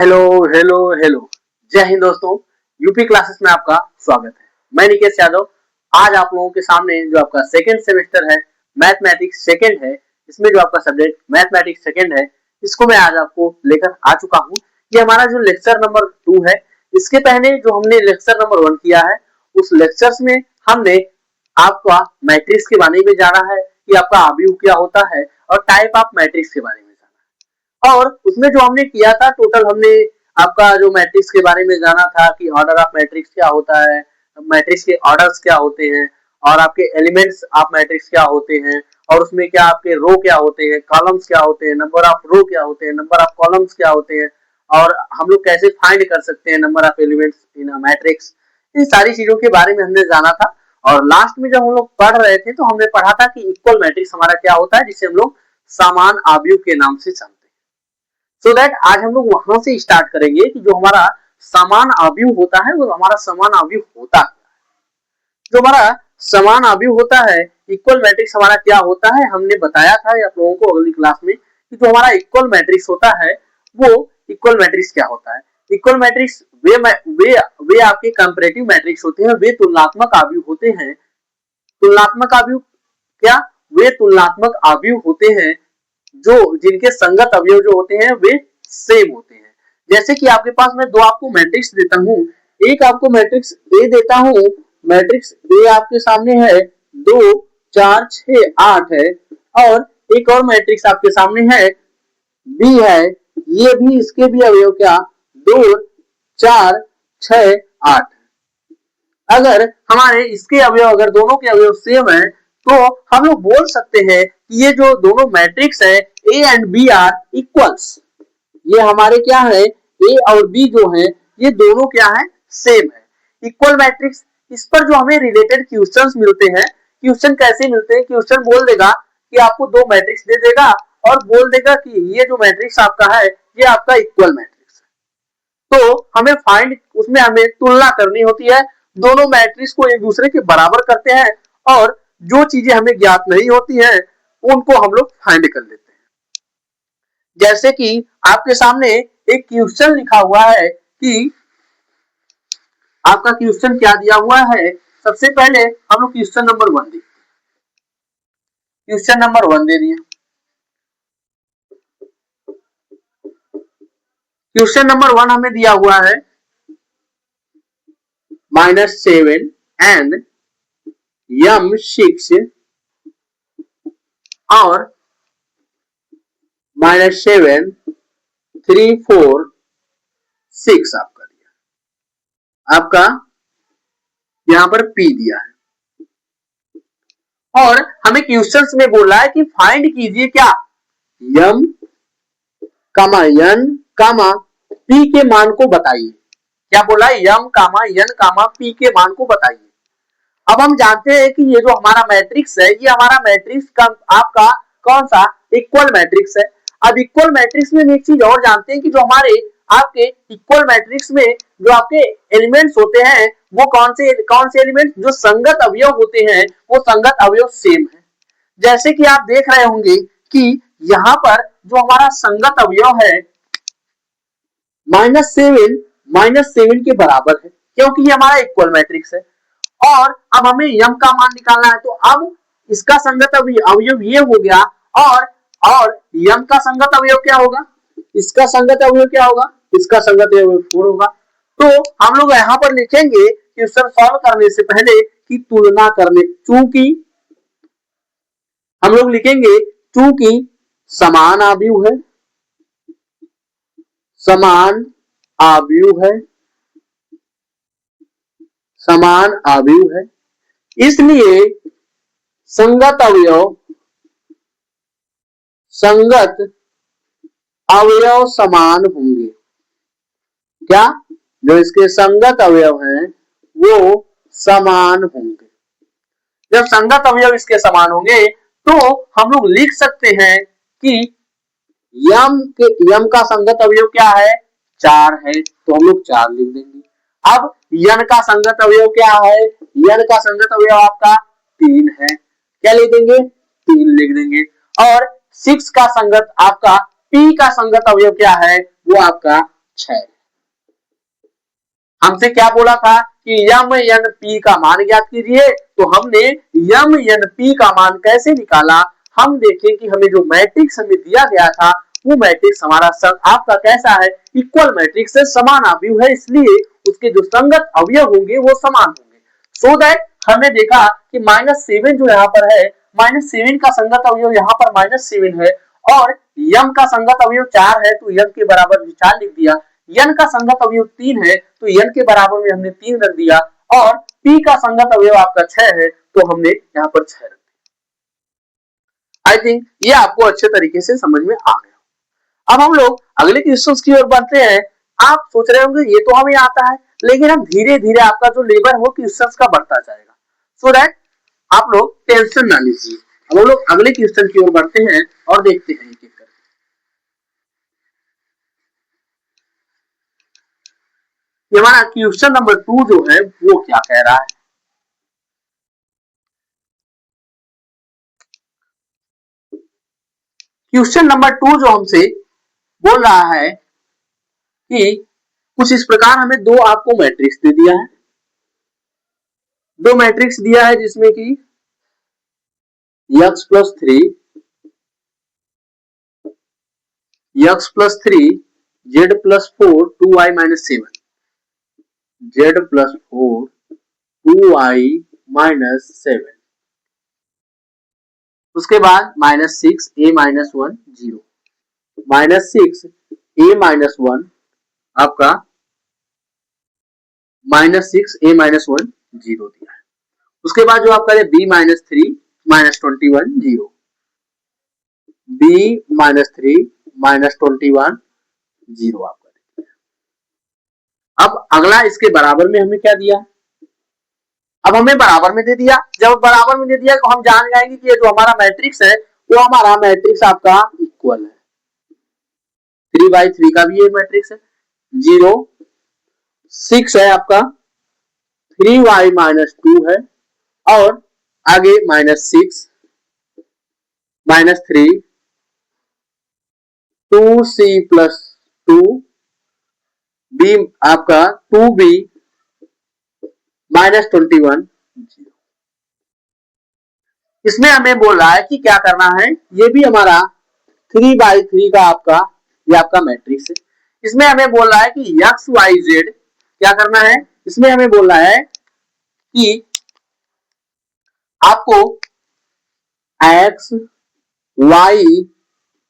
Hello hello hello. जय हिंद दोस्तों। UP classes में आपका स्वागत है। मैं निकेश यादव। आज आप लोगों के सामने जो आपका सेकेंड सेमेस्टर है मैथमेटिक्स सेकेंड है, इसमें जो आपका सब्जेक्ट मैथमेटिक्स सेकेंड है, इसको मैं आज आपको लेकर आ चुका हूँ। ये हमारा जो लेक्चर नंबर 2 है। इसके पहले जो हमने लेक्चर नंबर 1 किया है, उस लेक्चर्स में हमने आपका मैट्रिक्स के बारे में जाना है कि आपका अवयव क्या होता है और टाइप ऑफ मैट्रिक्स के बारे में जाना है। और उसमें जो हमने किया था टोटल, हमने आपका जो मैट्रिक्स के बारे में जाना था कि ऑर्डर ऑफ मैट्रिक्स क्या होता है, मैट्रिक्स के ऑर्डर्स क्या होते हैं, और आपके एलिमेंट्स ऑफ मैट्रिक्स क्या होते हैं, और उसमें क्या आपके रो क्या होते हैं, कॉलम्स क्या होते हैं, नंबर ऑफ रो क्या होते हैं, नंबर ऑफ कॉलम्स क्या होते हैं, और हम लोग कैसे फाइंड कर सकते हैं number of elements in a matrix. इन सारी चीजों के बारे में हमने जाना था। और लास्ट में जब हम लोग पढ़ रहे थे तो हमने पढ़ा था कि इक्वल मैट्रिक्स हमारा क्या होता है, जिसे हम लोग समान आव्यूह के नाम से जानते हैं। सो दैट आज हम लोग वहां से स्टार्ट करेंगे कि जो हमारा समान आव्यूह होता है वो हमारा समान आव्यूह होता है। जो हमारा समान आव्यूह होता है, इक्वल मैट्रिक्स हमारा क्या होता है, हमने बताया था आप लोगों को अगली क्लास में कि जो हमारा इक्वल मैट्रिक्स होता है वो इक्वल मैट्रिक्स क्या होता है। इक्वल मैट्रिक्स वे आपके कंपैरेटिव मैट्रिक्स होते हैं, वे तुलनात्मक आव्यूह होते हैं। तुलनात्मक आव्यूह क्या, वे तुलनात्मक आव्यूह होते हैं जो जिनके संगत अवयव जो होते हैं वे सेम होते हैं। जैसे कि आपके पास मैं दो आपको मैट्रिक्स देता हूं, एक आपको मैट्रिक्स ए देता हूं, मैट्रिक्स ए आपके सामने है 2 4 6 8 है, और एक और मैट्रिक्स आपके सामने है बी है, ये भी इसके भी अवयव क्या 2 4 6 8। अगर हमारे इसके अवयव अगर दोनों के अवयव सेम है तो हम लोग बोल सकते हैं कि ये जो दोनों मैट्रिक्स है A and B are equals. ये हमारे क्या है, ए और बी जो है ये दोनों क्या है, सेम है, इक्वल मैट्रिक्स। इस पर जो हमें रिलेटेड क्वेश्चंस मिलते हैं, क्वेश्चन कैसे मिलते हैं, क्वेश्चन बोल देगा कि आपको दो मैट्रिक्स दे देगा और बोल देगा कि ये जो मैट्रिक्स आपका है ये आपका इक्वल मैट्रिक्स है। तो हमें फाइंड, उसमें हमें तुलना करनी होती है, दोनों मैट्रिक्स को एक दूसरे के बराबर करते हैं और जो चीजें हमें ज्ञात नहीं होती हैं उनको हम लोग फाइंड कर लेते हैं। जैसे कि आपके सामने एक क्वेश्चन लिखा हुआ है कि आपका क्वेश्चन क्या दिया हुआ है। सबसे पहले हम लोग क्वेश्चन नंबर 1 देखते हैं। क्वेश्चन नंबर 1 दे दिए। क्वेश्चन नंबर 1 हमें दिया हुआ है -7 एंड m6 और -7 3 4 6 आपका दिया, आपका यहां पर p दिया है, और हमें क्वेश्चंस में बोला है कि फाइंड कीजिए क्या, m n p के मान को बताइए। क्या बोला है, m n p के मान को बताइए। अब हम जानते हैं कि ये जो हमारा मैट्रिक्स है ये हमारा मैट्रिक्स का आपका कौन सा, इक्वल मैट्रिक्स है। अब इक्वल मैट्रिक्स में एक चीज और जानते हैं कि जो हमारे आपके इक्वल मैट्रिक्स में जो आपके एलिमेंट्स होते हैं वो कौन से एलिमेंट्स, जो संगत अवयव होते हैं वो संगत अवयव सेम है। जैसे कि आप देख रहे होंगे कि यहाँ पर जो हमारा संगत अवयव है -7 के बराबर है, क्योंकि ये हमारा इक्वल मैट्रिक्स है। और अब हमें यम का मान निकालना है, तो अब इसका संगत अवयव ये हो गया, और यम का संगत अवयव क्या होगा, इसका संगत अवयव क्या होगा, इसका संगत अवयव 4 होगा। तो हम लोग यहाँ पर लिखेंगे क्वेश्चन सॉल्व करने से पहले कि तुलना करने, चूंकि हम लोग लिखेंगे चूंकि समान आव्यूह है, समान आव्यूह है, समान आव्यूह है, इसलिए संगत अवयव समान होंगे। क्या, जो इसके संगत अवयव हैं वो समान होंगे। जब संगत अवयव इसके समान होंगे तो हम लोग लिख सकते हैं कि यम का संगत अवयव क्या है, 4 है, तो हम लोग 4 लिख देंगे। अब यन का संगत अवयव क्या है, यन का संगत अवयव आपका 3 है, क्या लिख देंगे, 3 लिख देंगे। और 6 का संगत आपका, p का संगत अवयव क्या है, वो आपका 6। हमसे क्या बोला था कि यम एन पी का मान ज्ञात कीजिए, तो हमने यम एन पी का मान कैसे निकाला, हम देखें कि हमें जो मैट्रिक्स हमें दिया गया था वो मैट्रिक्स हमारा आपका कैसा है, इक्वल मैट्रिक्स है, समान अवयव है, इसलिए उसके जो संगत अवयव होंगे वो समान होंगे। सो दैट हमने देखा कि -7 जो यहाँ पर है, -7 का संगत अवयव यहाँ पर -7 है, और यम का संगत अवयव 4 है तो यम के बराबर 4 लिख दिया। यन का संगत अवयव 3 है तो यन के बराबर में हमने 3 रख दिया, और पी का संगत अवयव आपका 6 है तो हमने यहाँ पर 6 रख दिया। आई थिंक ये आपको अच्छे तरीके से समझ में आ गया। अब हम लोग अगले क्वेश्चंस की ओर बढ़ते हैं। आप सोच रहे होंगे ये तो हमें आता है, लेकिन हम धीरे धीरे आपका जो लेवल हो क्वेश्चंस का बढ़ता जाएगा, सो दैट आप लोग टेंशन ना लीजिए। अब हम लोग अगले क्वेश्चन की ओर बढ़ते हैं और देखते हैं एक एक करके। हमारा क्वेश्चन नंबर 2 जो है वो क्या कह रहा है। क्वेश्चन नंबर 2 जो हमसे बोल रहा है कि कुछ इस प्रकार हमें दो आपको मैट्रिक्स दे दिया है, दो मैट्रिक्स दिया है जिसमें कि x+3 x+3 z+4 2y-7 z+4 2y-7, उसके बाद -6 a-1 0, -6 a-1 आपका -6 a-1 0 दिया है। उसके बाद जो आपका b-3 -21 0, b-3 -21 0 आपका। अब अगला इसके बराबर में हमें क्या दिया, अब हमें बराबर में दे दिया, जब बराबर में दे दिया तो हम जान जाएंगे कि ये जो हमारा मैट्रिक्स है वो हमारा मैट्रिक्स आपका इक्वल है। 3/3 का भी ये मैट्रिक्स है, 0 6 है आपका, 3y-2 है, और आगे -6 -3 2c+2 b आपका 2b -21 इसमें हमें बोल रहा है कि क्या करना है, ये भी हमारा 3/3 का आपका ये आपका मैट्रिक्स है। इसमें हमें बोल रहा है कि x-y-z क्या करना है, इसमें हमें बोल रहा है कि आपको x, y,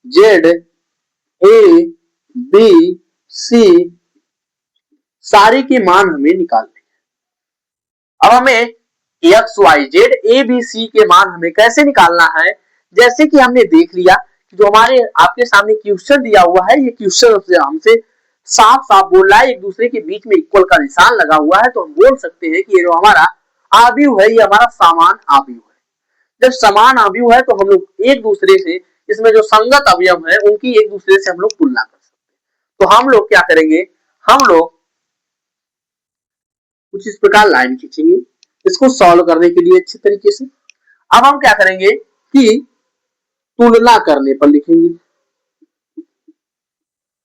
z, a, b, c सारी के मान हमें निकालने हैं। अब हमें x, y, z, a, b, c के मान हमें कैसे निकालना है, जैसे कि हमने देख लिया जो हमारे आपके सामने क्वेश्चन दिया हुआ है, ये क्वेश्चन हमसे साफ साफ बोल रहा है एक दूसरे के बीच में इक्वल का निशान लगा हुआ है, तो हम बोल सकते हैं कि ये जो हमारा आव्यूह है ये हमारा समान आव्यूह है। जब समान आव्यूह है तो हम लोग एक दूसरे से इसमें जो संगत अवयव है उनकी एक दूसरे से हम लोग तुलना कर सकते हैं। तो हम लोग क्या करेंगे, हम लोग कुछ इस प्रकार लाइन खींचेंगे इसको सॉल्व करने के लिए अच्छे तरीके से। अब हम क्या करेंगे कि तुलना करने पर लिखेंगे,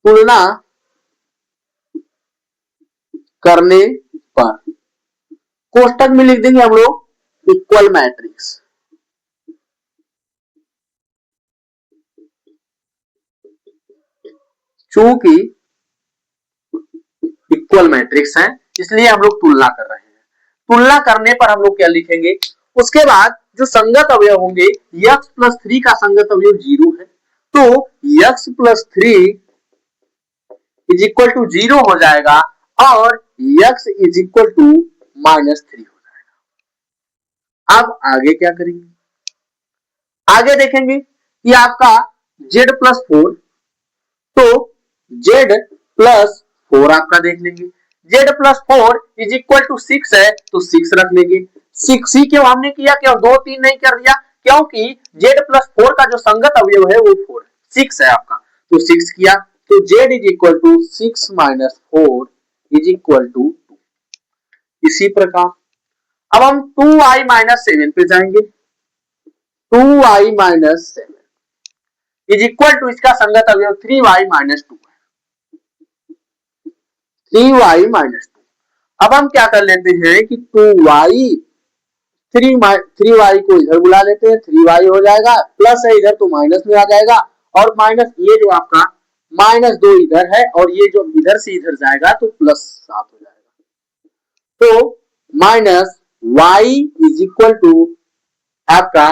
तुलना करने पर कोष्टक में लिख देंगे हम लोग इक्वल मैट्रिक्स, चूंकि इक्वल मैट्रिक्स है इसलिए हम लोग तुलना कर रहे हैं। तुलना करने पर हम लोग क्या लिखेंगे, उसके बाद जो संगत अवयव होंगे x+3 का संगत अवयव 0 है, तो x+3 इज इक्वल टू 0 हो जाएगा और x इज इक्वल टू -3 हो जाएगा। अब आगे क्या करेंगे, आगे देखेंगे कि आपका z+4, तो z+4 आपका देख लेंगे, z+4 इज इक्वल टू 6 है तो 6 रख लेंगे। 6 ही क्यों हमने किया, क्यों 2 3 नहीं कर दिया, क्योंकि z+4 का जो संगत अवयव है वो 4 है, 6 है आपका, तो 6 किया, तो z is equal to 6 - 4 is equal to 2। इसी प्रकार अब हम 2y-7 पे जाएंगे, 2y-7 इज इक्वल टू इसका संगत अवयव 3y-2 है, 3y माइनस 2। अब हम क्या कर लेते हैं कि 2y 3y को इधर बुला लेते हैं, 3y हो जाएगा, प्लस है इधर तो माइनस में आ जाएगा, और माइनस ये जो आपका -2 इधर है, और ये जो इधर से इधर जाएगा तो +7 हो जाएगा। तो minus y is equal to आपका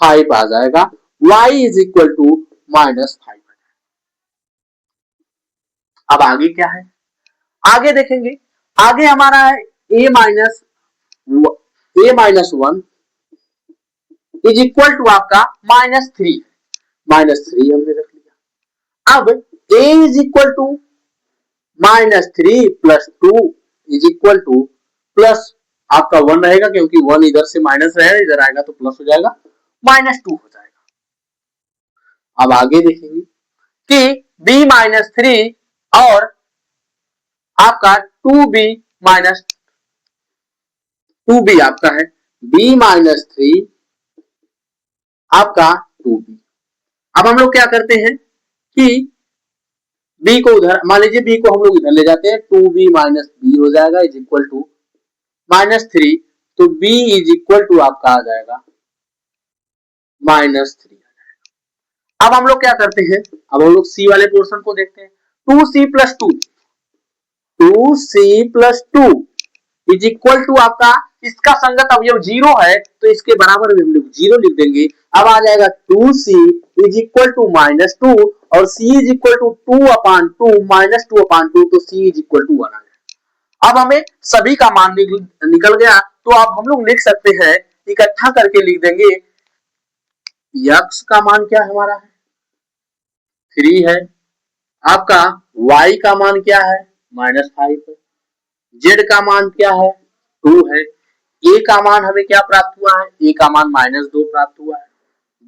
5 आ जाएगा, y इज इक्वल टू -5। अब आगे क्या है, आगे देखेंगे, आगे हमारा है a minus 1 is equal to आपका -3 हमने रख लिया। अब a is equal to -3 plus 2 is equal to plus आपका 1 रहेगा, क्योंकि 1 इधर से माइनस रहेगा, इधर आएगा तो प्लस हो जाएगा, -2 हो जाएगा। अब आगे देखेंगे कि b माइनस 3 और आपका 2b आपका है b माइनस 3 आपका 2b। अब हम लोग क्या करते हैं कि b को उधर, मान लीजिए b को हम लोग इधर ले जाते हैं, 2b माइनस b हो जाएगा इज इक्वल टू -3, तो b इज इक्वल टू आपका आ जाएगा -3। अब हम लोग क्या करते हैं, अब हम लोग c वाले पोर्शन को देखते हैं, 2c plus 2 is equal to आपका, इसका संगत अवयव 0 है तो इसके बराबर में हम लोग 0 लिख देंगे। अब आ जाएगा 2c इज इक्वल टू -2 और c इज इक्वल टू 2/2 -2/2, तो c इज इक्वल टू 1 आ गया। अब हमें सभी का मान निकल गया, तो अब हम लोग लिख सकते हैं, इकट्ठा करके लिख देंगे, x का मान क्या है हमारा, 3 है, आपका y का मान क्या है -5 है, z का मान क्या है 2 है, a का मान हमें क्या प्राप्त हुआ है, a का मान -2 प्राप्त हुआ है,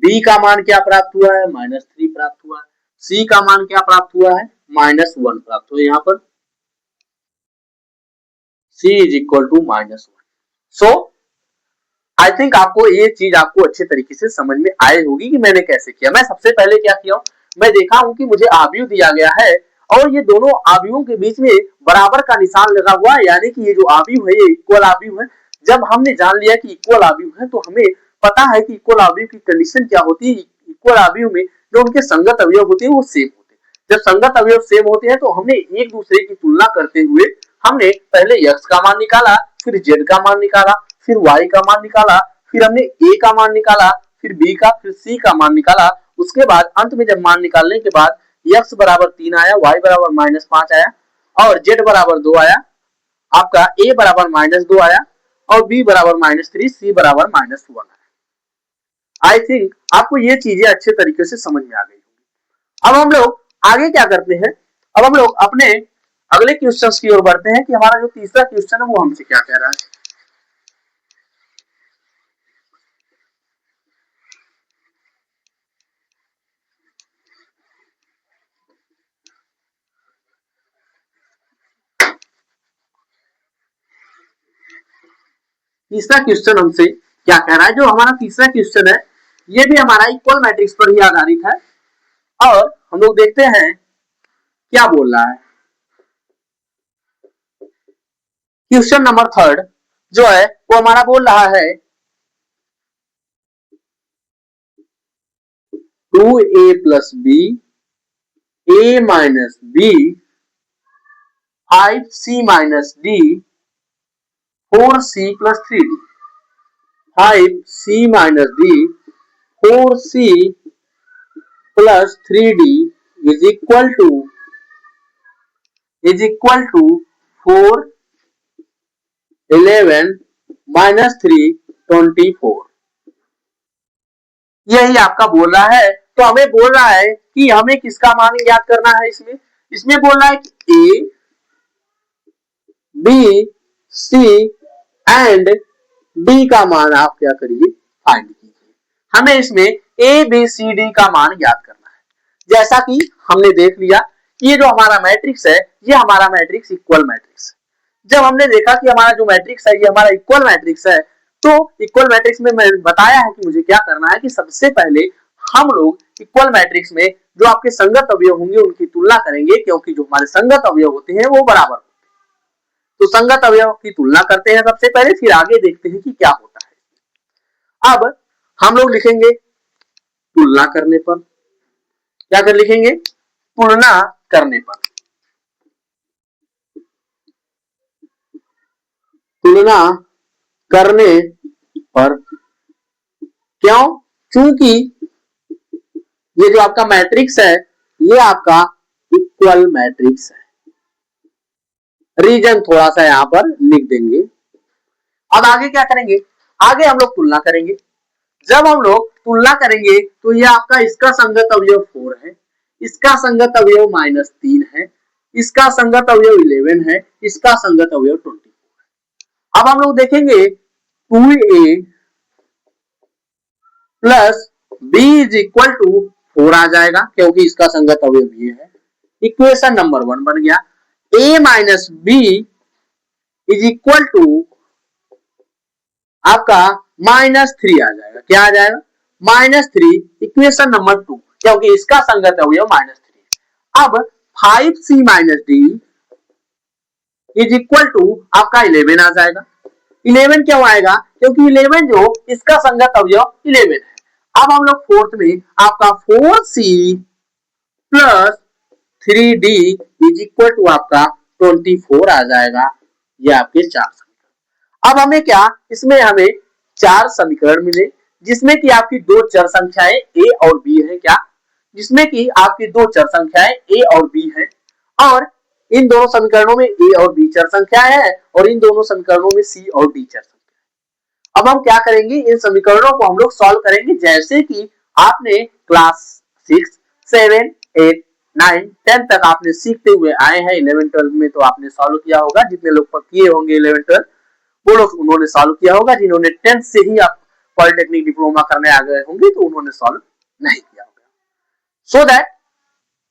b का मान क्या प्राप्त हुआ है -3 प्राप्त हुआ है, c का मान क्या प्राप्त हुआ है -1 प्राप्त हुआ है। यहाँ पर c is equal to -1। So I think आपको ये चीज आपको अच्छे तरीके से समझ में आई होगी कि मैंने कैसे किया। मैं सबसे पहले क्या किया, मैं देखा हूं कि मुझे आव्यूह दिया गया है और ये दोनों आव्यूहों के बीच में बराबर का निशान लगा हुआ है, यानी कि ये जो आव्यूह है ये इक्वल आव्यूह है। जब हमने जान लिया कि इक्वल आव्यूह है तो हमें पता है कि इक्वल आव्यूह की कंडीशन क्या होती है। इक्वल आव्यूह में जो उनके संगत अवयव होते हैं वो सेम होते हैं। जब संगत अवयव सेम होते हैं तो हमने एक दूसरे की तुलना करते हुए हमने पहले x का मान निकाला, फिर z का मान निकाला, फिर y का मान निकाला, फिर हमने a का मान निकाला, फिर b का, फिर c का मान निकाला। उसके बाद अंत में जब मान निकालने के बाद x बराबर 3 आया, y बराबर -5 आया और z बराबर 2 आया, आपका a बराबर -2 आया और b बराबर -3, c बराबर -1 आया। आई थिंक आपको ये चीजें अच्छे तरीके से समझ में आ गई होगी। अब हम लोग आगे क्या करते हैं, अब हम लोग अपने अगले क्वेश्चंस की ओर बढ़ते हैं कि हमारा जो तीसरा क्वेश्चन है वो हमसे क्या कह रहा है। तीसरा क्वेश्चन हमसे क्या कह रहा है, जो हमारा तीसरा क्वेश्चन है ये भी हमारा इक्वल मैट्रिक्स पर ही आधारित है और हम लोग देखते हैं क्या बोल रहा है। क्वेश्चन नंबर 3 जो है वो हमारा बोल रहा है 2a plus b a minus b 5c minus d 4c plus 3d, 5c minus d 4c plus 3d is equal to 4 11 minus 3 24। यही आपका बोल रहा है। तो हमें बोल रहा है कि हमें किसका मान याद करना है, इसमें बोल रहा है कि a b c and d का मान आप क्या करिए फाइंड कीजिए। हमें इसमें a b c d का मान याद करना है। जैसा कि हमने देख लिया कि ये जो हमारा मैट्रिक्स है ये हमारा मैट्रिक्स इक्वल मैट्रिक्स है। जब हमने देखा कि हमारा जो मैट्रिक्स है ये हमारा इक्वल मैट्रिक्स है, तो इक्वल मैट्रिक्स में मैं बताया है कि मुझे क्या करना है कि सबसे पहले हम लोग इक्वल मैट्रिक्स में जो आपके संगत अवयव होंगे उनकी तुलना करेंगे, क्योंकि जो हमारे संगत अवयव होते हैं वो बराबर होते हैं। तो संगत अवयव की तुलना करते हैं सबसे पहले, फिर आगे देखते हैं कि क्या होता है। अब हम लोग लिखेंगे तुलना करने पर, क्या कर लिखेंगे, तुलना करने पर, तुलना करने पर। क्यों? क्योंकि ये जो आपका मैट्रिक्स है ये आपका इक्वल मैट्रिक्स है। रीजन थोड़ा सा यहां पर लिख देंगे। अब आगे क्या करेंगे, आगे हम लोग तुलना करेंगे। जब हम लोग तुलना करेंगे तो ये आपका इसका संगत अवयव 4 है, इसका संगत अवयव -3 है, इसका संगत अवयव 11 है, इसका संगत अवयव 24 है। अब हम लोग देखेंगे 2a plus b is equal to 4 आ जाएगा, क्योंकि इसका संगत अवयव ये है। इक्वेशन नंबर 1 बन गया। a minus b is equal to आपका -3 आ जाएगा। क्या आ जाएगा? -3। इक्वेशन नंबर 2, क्योंकि इसका संगत अवयव -3। अब 5c minus d is equal to आपका 11 आ जाएगा। 11 क्यों आएगा? क्योंकि 11 जो इसका संगत अवयव 11 है। अब हम लोग फोर्थ में आपका 4c plus 3d is equal to आपका 24 आ जाएगा। ये आपके 4 समीकरण। अब हमें क्या, इसमें हमें 4 समीकरण मिले, जिसमें कि आपकी दो चर संख्याएं a और b है। क्या? जिसमें कि आपकी दो चर संख्याएं a और b है, और इन दोनों समीकरणों में a और b चर संख्या है, और इन दोनों समीकरणों में c और d चर संख्या है। अब हम क्या करेंगे, इन समीकरणों को हम लोग सॉल्व करेंगे, जैसे कि आपने क्लास 6, 7, 8, 9, 10 तक आपने सीखते हुए आए हैं। 11, 12 में तो आपने सॉल्व किया होगा, जितने लोग किए होंगे 11, 12 वो लोग उन्होंने सॉल्व किया होगा। जिन्होंने 10th से ही आप पॉलिटेक्निक डिप्लोमा करने आ गए होंगे तो उन्होंने सॉल्व नहीं किया होगा। सो दैट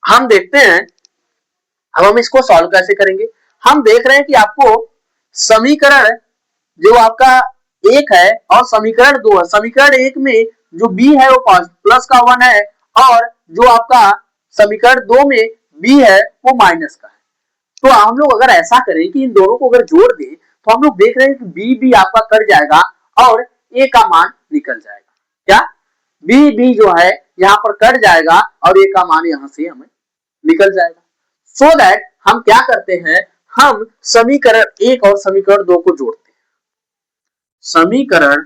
हम देखते हैं, अब हम इसको सॉल्व कैसे करेंगे। हम देख रहे हैं कि आपको समीकरण जो आपका 1 है और समीकरण 2 है। समीकरण 1 में जो b है वो प्लस का 1 है, और जो आपका समीकरण 2 में b है वो माइनस का है। तो हम लोग अगर ऐसा करें कि इन दोनों को अगर जोड़ दें तो हम लोग देख रहे हैं कि b भी आपका कट जाएगा और a का मान निकल जाएगा। क्या? b जो है यहाँ पर कट जाएगा और a का मान यहाँ से हमें निकल जाएगा। सो दैट हम क्या करते हैं, हम समीकरण 1 और समीकरण 2 को जोड़ते हैं। समीकरण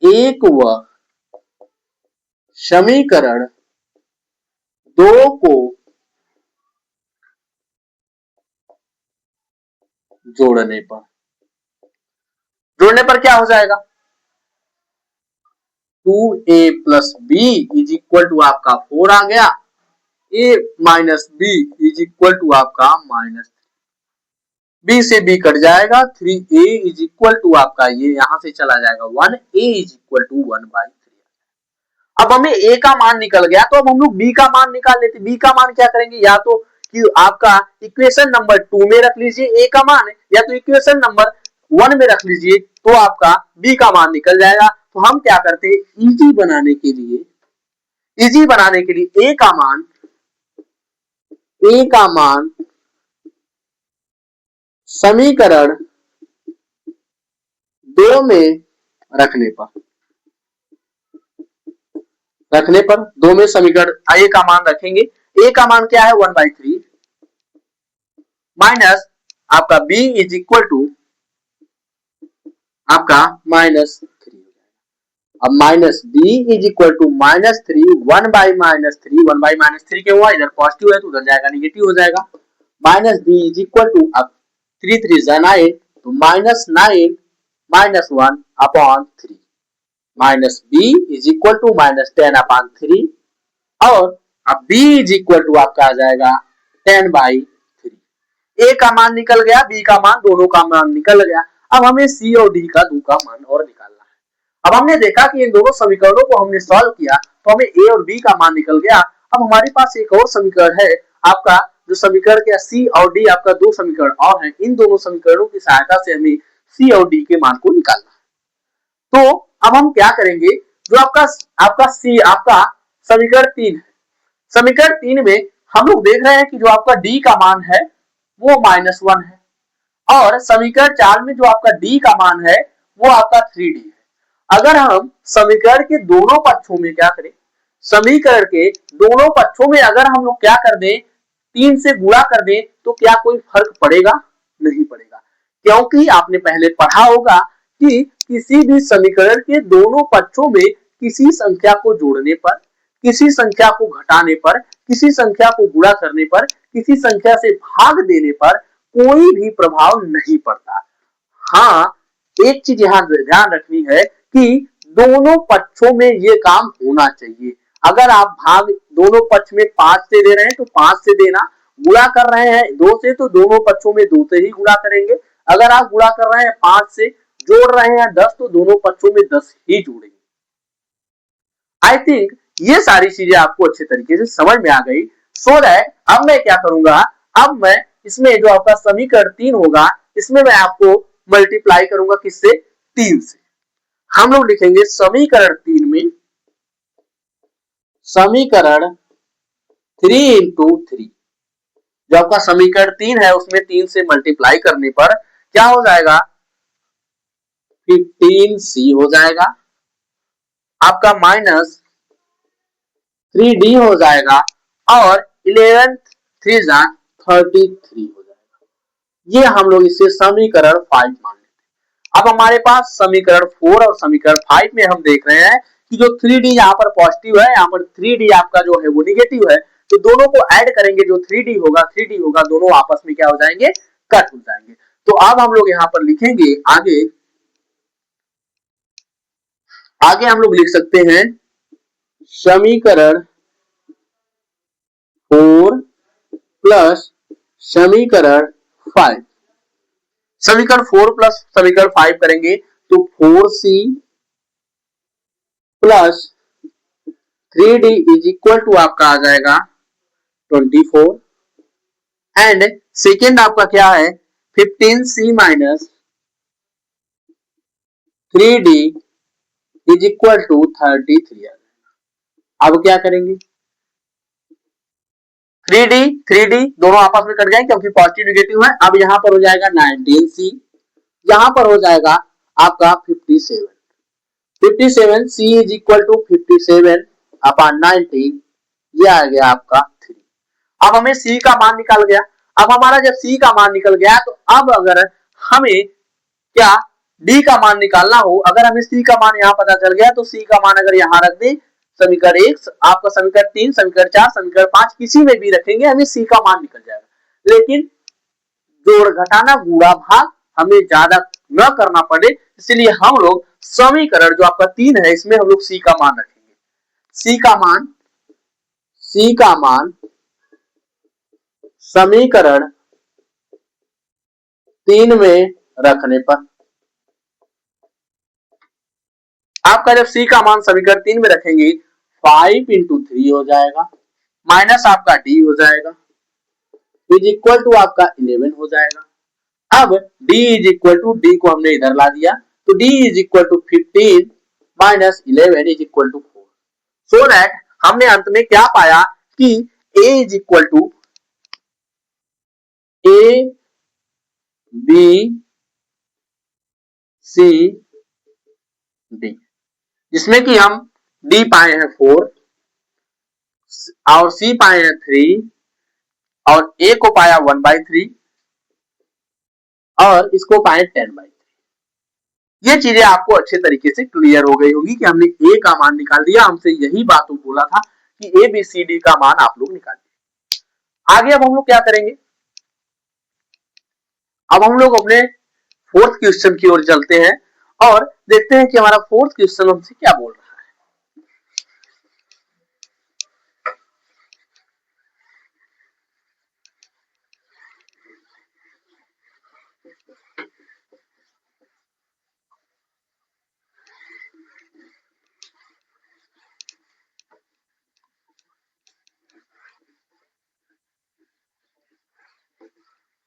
1 व समीकरण 2 को जोड़ने पर क्या हो जाएगा, 2a plus b is equal to आपका 4 आ गया, a minus b is equal to आपका -3। b से b कट जाएगा, 3a इज इक्वल टू आपका ये यहां से चला जाएगा 1, a इज इक्वल टू 1/3। अब हमें a का मान निकल गया, तो अब हम लोग b का मान निकाल लेते। b का मान क्या करेंगे, या तो कि आपका इक्वेशन नंबर 2 में रख लीजिए a का मान, या तो इक्वेशन नंबर 1 में रख लीजिए, तो आपका b का मान निकल जाएगा। तो हम क्या करते हैं, इजी बनाने के लिए a का मान समीकरण 2 में रखने पर 2 में समीकरण a का मान रखेंगे। a का मान क्या है, 1/3 माइनस आपका b इज इक्वल टू आपका -3। अब minus b is equal to -3, 1/-3 क्या हुआ, इधर पॉजिटिव है तो उधर जाएगा निगेटिव हो जाएगा। Minus b is equal to, अब 3 3 9 तो -9 -1/3 minus b is equal to -10/3, और अब b इज इक्वल टू आपका आ जाएगा 10/3। a का मान निकल गया, b का मान, दोनों का मान निकल गया। अब हमें c और d का 2 का मान और निकालना है। अब हमने देखा कि इन दोनों समीकरणों को हमने सॉल्व किया तो हमें a और b का मान निकल गया। अब हमारे पास एक और समीकरण है आपका, जो समीकरण क्या, c और d आपका 2 समीकरण और हैं। इन दोनों समीकरणों की सहायता से हमें c और d के मान को निकालना है। तो अब हम क्या करेंगे, जो आपका आपका सी आपका समीकरण 3 है। समीकरण 3 में हम लोग देख रहे हैं कि जो आपका डी का मान है वो -1 है, और समीकरण 4 में जो आपका डी का मान है वो आपका 3D है। अगर हम समीकरण के दोनों पक्षों में क्या करें, समीकरण के दोनों पक्षों में अगर हम लोग क्या कर दें, 3 से गुणा कर दें, तो क्या कोई फर्क पड़ेगा? नहीं पड़ेगा, क्योंकि आपने पहले पढ़ा होगा कि किसी भी समीकरण के दोनों पक्षों में किसी संख्या को जोड़ने पर, किसी संख्या को घटाने पर, किसी संख्या को गुणा करने पर, किसी संख्या से भाग देने पर कोई भी प्रभाव नहीं पड़ता। हाँ, एक चीज यहाँ ध्यान रखनी है कि दोनों पक्षों में ये काम होना चाहिए। अगर आप भाग दोनों पक्ष में 5 से दे रहे हैं तो 5 से देना, गुणा कर रहे हैं 2 से तो दोनों पक्षों में 2 से ही गुणा करेंगे। अगर आप गुणा कर रहे हैं 5 से, जोड़ रहे हैं 10 तो दोनों पक्षों में 10 ही जोड़ेंगे। आई थिंक ये सारी चीजें आपको अच्छे तरीके से समझ में आ गई। सो दैट अब मैं क्या करूंगा, अब मैं इसमें जो आपका समीकरण 3 होगा इसमें मैं आपको मल्टीप्लाई करूंगा किससे? 3 से। हम लोग लिखेंगे समीकरण 3 में समीकरण 3 इंटू 3, जो आपका समीकरण 3 है उसमें 3 से मल्टीप्लाई करने पर क्या हो जाएगा? 15C हो जाएगा, आपका माइनस 3D हो जाएगा, और 11 3 33 हो जाएगा। ये हम लोग इसे समीकरण 5 मान लेते हैं। अब हमारे पास समीकरण 4 और समीकरण 5 में हम देख रहे हैं कि जो 3D यहाँ पर पॉजिटिव है, यहाँ पर 3D आपका जो है वो निगेटिव है, तो दोनों को ऐड करेंगे, जो 3D होगा दोनों आपस में क्या हो जाएंगे? कट हो जाएंगे। तो अब हम लोग यहाँ पर लिखेंगे आगे आगे हम लोग लिख सकते हैं समीकरण 4 प्लस समीकरण 5। समीकरण 4 प्लस समीकरण 5 करेंगे तो 4C plus 3D is equal to आपका आ जाएगा 24, एंड सेकेंड आपका क्या है? 15C minus 3D is equal to 33। अब क्या करेंगे? 3D दोनों आपस में कट गए क्योंकि पॉजिटिव निगेटिव है। अब यहां पर हो जाएगा 19C, यहां पर हो जाएगा आपका 57। 57C is equal to 57 upon 19, ये आ गया आपका 3। अब हमें C का मान निकल गया। अब हमारा जब C का मान निकल गया तो अब अगर हमें क्या D का मान निकालना हो, अगर हमें C का मान यहाँ पता चल गया तो C का मान अगर यहाँ रख दे, समीकरण 1 आपका समीकरण 3 समीकरण 4 समीकरण 5 किसी में भी रखेंगे हमें C का मान निकल जाएगा। लेकिन जोड़ घटाना गुणा भाग हमें ज्यादा न करना पड़े, इसलिए हम लोग समीकरण जो आपका 3 है इसमें हम लोग C का मान रखेंगे। C का मान समीकरण 3 में रखने पर आपका जब C का मान समीकरण 3 में रखेंगे 5 इंटू 3 हो जाएगा, माइनस आपका D हो जाएगा, इज इक्वल टू आपका 11 हो जाएगा। अब D is equal to, D को हमने इधर ला दिया तो D is equal to 15 minus 11 is equal to 4। So that हमने अंत में क्या पाया कि A is equal to A B C D, जिसमें कि हम D पाए हैं 4 और C पाए हैं 3 और A को पाया 1/3 और इसको पाए 10/3। ये चीजें आपको अच्छे तरीके से क्लियर हो गई होगी कि हमने A का मान निकाल दिया। हमसे यही बात बोला था कि ABCD का मान आप लोग निकालिए। आगे अब हम लोग क्या करेंगे? अब हम लोग अपने फोर्थ क्वेश्चन की ओर चलते हैं और देखते हैं कि हमारा फोर्थ क्वेश्चन हमसे क्या बोल रहा है।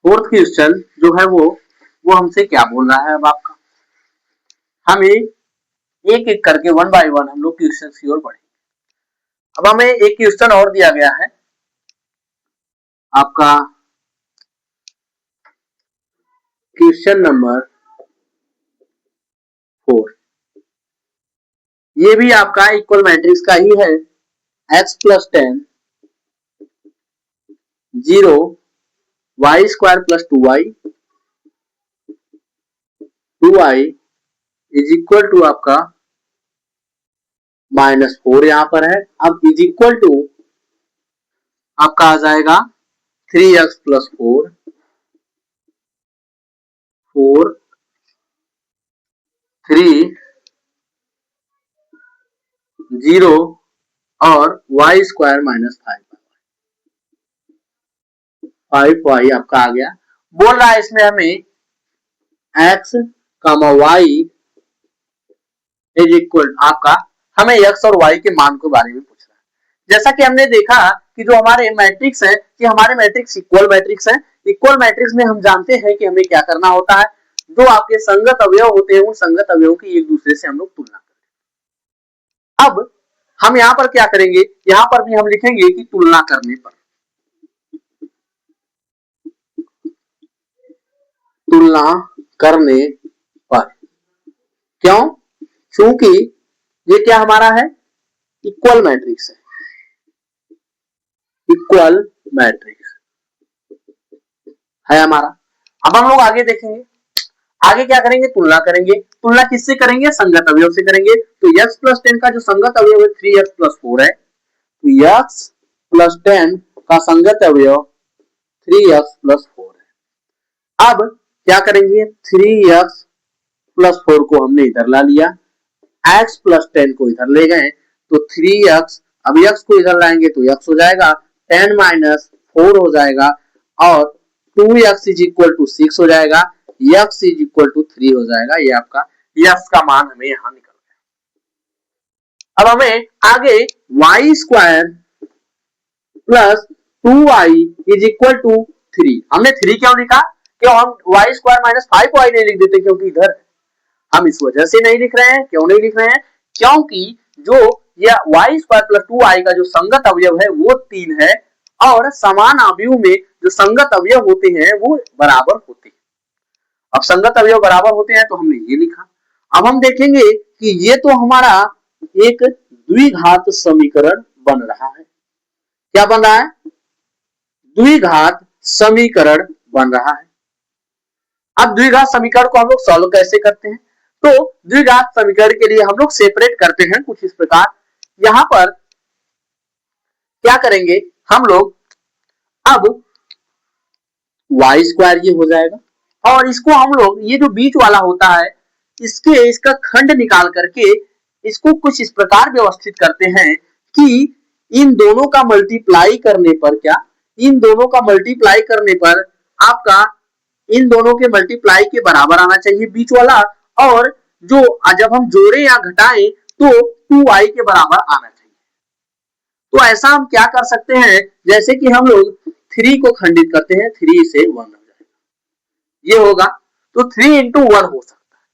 फोर्थ क्वेश्चन जो है वो हमसे क्या बोल रहा है? अब आपका हमें एक एक करके वन बाय वन हम लोग क्वेश्चन की ओर बढ़ेंगे। अब हमें एक क्वेश्चन और दिया गया है आपका क्वेश्चन नंबर 4। ये भी आपका इक्वल मैट्रिक्स का ही है। x plus 10 0 y square plus 2y 2y is equal to आपका -4 यहां पर है। अब इज इक्वल टू आपका आ जाएगा 3x प्लस 4 3 0 और y स्क्वायर माइनस 5y आपका आ गया। बोल रहा है इसमें हमें x y इज इक्वल आपका हमें x और y के मान के बारे में पूछ रहा है। जैसा कि हमने देखा कि जो हमारे मैट्रिक्स है कि हमारे मैट्रिक्स इक्वल मैट्रिक्स है। इक्वल मैट्रिक्स में हम जानते हैं कि हमें क्या करना होता है, जो आपके संगत अवयव होते हैं उन संगत अवयवों की एक दूसरे से हम लोग तुलना करें। अब हम यहाँ पर क्या करेंगे, यहाँ पर भी हम लिखेंगे कि तुलना करने पर, तुलना करने पर। क्यों? क्योंकि ये क्या हमारा है, इक्वल मैट्रिक्स है, इक्वल मैट्रिक्स है हमारा। अब हम लोग आगे देखेंगे, आगे क्या करेंगे, तुलना करेंगे। तुलना किससे करेंगे, संगत अवयव से करेंगे। तो x प्लस 10 का जो संगत अवयव है 3x प्लस 4 है, तो x प्लस 10 का संगत अवयव 3x प्लस 4 है। अब क्या करेंगे, 3x प्लस 4 को हमने इधर ला लिया, x प्लस 10 को इधर ले गए तो 3x, अब x को इधर लाएंगे तो x हो जाएगा, 10 माइनस 4 हो जाएगा और 2x इज इक्वल टू 6 हो जाएगा, x इज इक्वल टू 3 हो जाएगा। ये आपका x का मान हमें यहां निकल गया। अब हमें आगे y square plus 2y is equal to 3, हमने 3 क्यों लिखा, क्यों हम y स्क्वायर माइनस 5y नहीं लिख देते, क्योंकि इधर हम इस वजह से नहीं लिख रहे हैं। क्यों नहीं लिख रहे हैं, क्योंकि जो यह y स्क्वायर प्लस 2y का जो संगत अवयव है वो 3 है और समान अवयव में जो संगत अवयव होते हैं वो बराबर होते हैं। अब संगत अवयव बराबर होते हैं तो हमने ये लिखा। अब हम देखेंगे कि ये तो हमारा एक द्विघात समीकरण बन रहा है। क्या बन रहा है, द्विघात समीकरण बन रहा है। अब द्विघात समीकरण को हम लोग सॉल्व कैसे करते हैं, तो द्विघात समीकरण के लिए हम लोग सेपरेट करते हैं कुछ इस प्रकार। यहां पर क्या करेंगे हम लोग, अब y स्क्वायर ये हो जाएगा और इसको हम लोग ये जो बीच वाला होता है इसका खंड निकाल करके इसको कुछ इस प्रकार व्यवस्थित करते हैं कि इन दोनों का मल्टीप्लाई करने पर, क्या, इन दोनों का मल्टीप्लाई करने पर आपका इन दोनों के मल्टीप्लाई के बराबर आना चाहिए बीच वाला, और जो जब हम जोड़े या घटाएं तो 2y के बराबर आना चाहिए। तो ऐसा हम क्या कर सकते हैं, जैसे कि हम लोग 3 को खंडित करते हैं, 3 से 1 हो जाएगा, ये होगा, तो 3 इंटू 1 हो सकता है।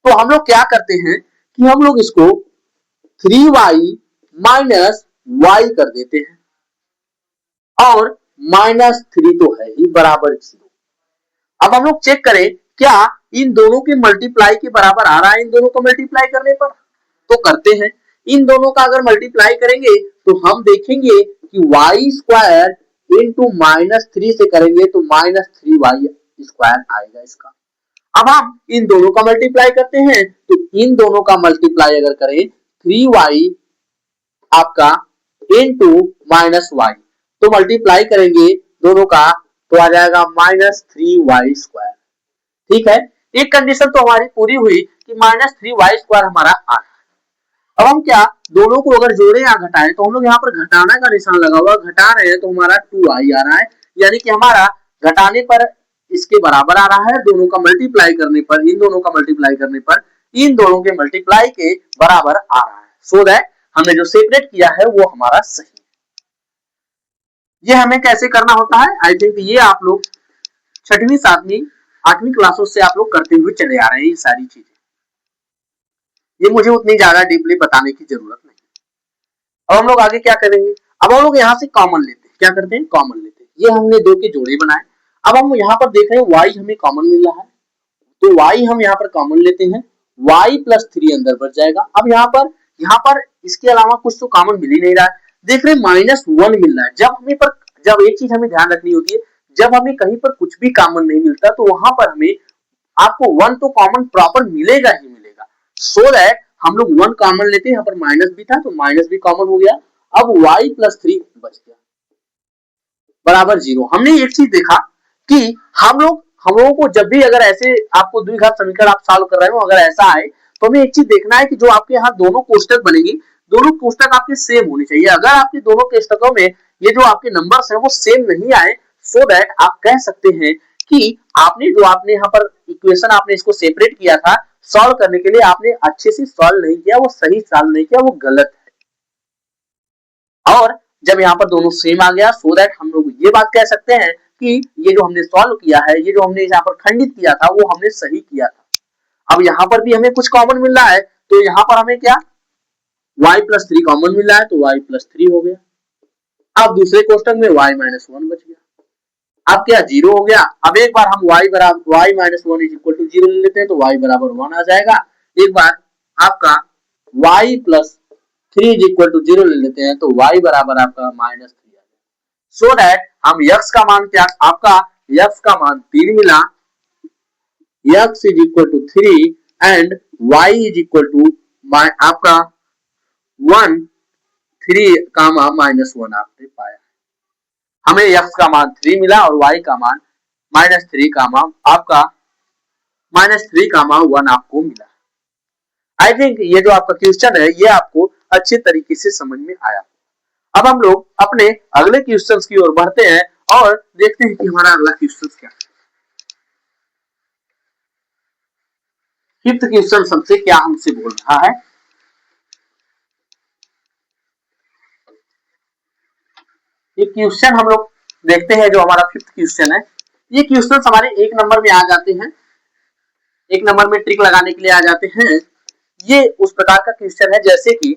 तो हम लोग क्या करते हैं कि हम लोग इसको 3y माइनस y कर देते हैं और -3 तो है ही बराबर 0। अब हम लोग चेक करें क्या इन दोनों के मल्टीप्लाई के बराबर आ रहा है, इन दोनों को मल्टीप्लाई करने पर, तो करते हैं। इन दोनों का अगर मल्टीप्लाई करेंगे तो हम देखेंगे कि y स्क्वायर इंटू -3 से करेंगे तो -3y स्क्वायर आएगा इसका। अब हम इन दोनों का मल्टीप्लाई करते हैं तो इन दोनों का मल्टीप्लाई अगर करें 3y आपका इंटू -y, तो मल्टीप्लाई करेंगे दोनों का तो आ जाएगा -3y स्क्वायर। ठीक है, एक कंडीशन तो हमारी पूरी हुई कि -3y स्क्वायर हमारा आ रहा है। अब हम क्या दोनों को अगर जोड़े या घटाएं तो हम लोग यहाँ पर घटाना का निशान लगा हुआ, घटा रहे हैं तो हमारा 2y आ रहा है, यानी कि हमारा घटाने पर इसके बराबर आ रहा है, दोनों का मल्टीप्लाई करने पर, इन दोनों का मल्टीप्लाई करने पर इन दोनों के मल्टीप्लाई के बराबर आ रहा है। सो दैट हमने जो सेपरेट किया है वो हमारा सही है। ये हमें कैसे करना होता है, आई थिंक ये आप लोग 6वीं 7वीं 8वीं क्लासों से आप लोग करते हुए चले आ रहे हैं ये सारी चीजें। ये मुझे उतनी ज्यादा डीपली बताने की जरूरत नहीं। अब हम लोग आगे क्या करेंगे, अब हम लोग यहाँ से कॉमन लेते हैं, क्या करते हैं कॉमन लेते हैं। ये हमने दो के जोड़े बनाए। अब हम यहाँ पर देख रहे हैं y हमें कॉमन मिल रहा है, तो y हम यहाँ पर कॉमन लेते हैं, y प्लस 3 अंदर बढ़ जाएगा। अब यहाँ पर इसके अलावा कुछ तो कॉमन मिल ही नहीं रहा है। देख रहे -1 मिल रहा है। जब एक चीज हमें ध्यान रखनी होती है, जब हमें कहीं पर कुछ भी कॉमन नहीं मिलता तो वहां पर हमें आपको 1 तो कॉमन प्रॉपर मिलेगा ही मिलेगा। सो दैट हम लोग 1 कॉमन लेते हैं, यहाँ पर माइनस भी था तो माइनस भी कॉमन हो गया। अब y प्लस 3 बच गया बराबर 0। हमने एक चीज देखा कि हम लोगों को जब भी अगर ऐसे आपको द्विघात समीकरण आप सॉल्व कर रहे हो, अगर ऐसा आए तो हमें एक चीज देखना है कि जो आपके यहाँ दोनों कोष्टक बनेंगे, दोनों कोष्टक आपके सेम होने चाहिए। अगर आपके दोनों कोष्टकों में ये जो आपके नंबर्स हैं वो सेम नहीं आए, सो दैट आप कह सकते हैं कि आपने यहाँ पर इक्वेशन आपने इसको सेपरेट किया था सॉल्व करने के लिए, आपने अच्छे से सॉल्व नहीं किया, वो सही सॉल्व नहीं किया, वो गलत है। और जब यहाँ पर दोनों सेम आ गया, सो दैट हम लोग ये बात कह सकते हैं कि ये जो हमने सॉल्व किया है, ये जो हमने यहाँ पर खंडित किया था वो हमने सही किया था। अब यहाँ पर भी हमें कुछ कॉमन मिल रहा है, तो यहाँ पर हमें क्या y प्लस 3 कॉमन मिल रहा है, तो y प्लस 3 हो गया। अब दूसरे कोष्टक में y माइनस 1 बच गया। अब क्या 0 हो गया। अब एक बार हम y minus 1 is equal to 0 ले लेते हैं, तो y बराबर 1 आ जाएगा। एक बार आपका y plus 3 is equal to 0 ले लेते हैं, तो y बराबर आपका माइनस 3 आ जाएगा। सो दैट हम x का मान क्या, आपका x का मान 3 मिला, x is equal to 3 and y is equal to आपका 1 3 कामा माइनस 1 आपने पाया। हमें x का मान 3 मिला और y का मान -3 कामा आपका -3 कामा 1 आपको मिला। आई थिंक ये जो आपका क्वेश्चन है ये आपको अच्छे तरीके से समझ में आया। अब हम लोग अपने अगले क्वेश्चंस की ओर बढ़ते हैं और देखते हैं कि हमारा अगला क्वेश्चन क्या है। फिफ्थ क्वेश्चन सबसे क्या हमसे बोल रहा है, ये क्वेश्चन हम लोग देखते हैं। जो हमारा फिफ्थ क्वेश्चन है, ये क्वेश्चन हमारे एक नंबर में आ जाते हैं, एक नंबर में ट्रिक लगाने के लिए आ जाते हैं। ये उस प्रकार का क्वेश्चन है जैसे कि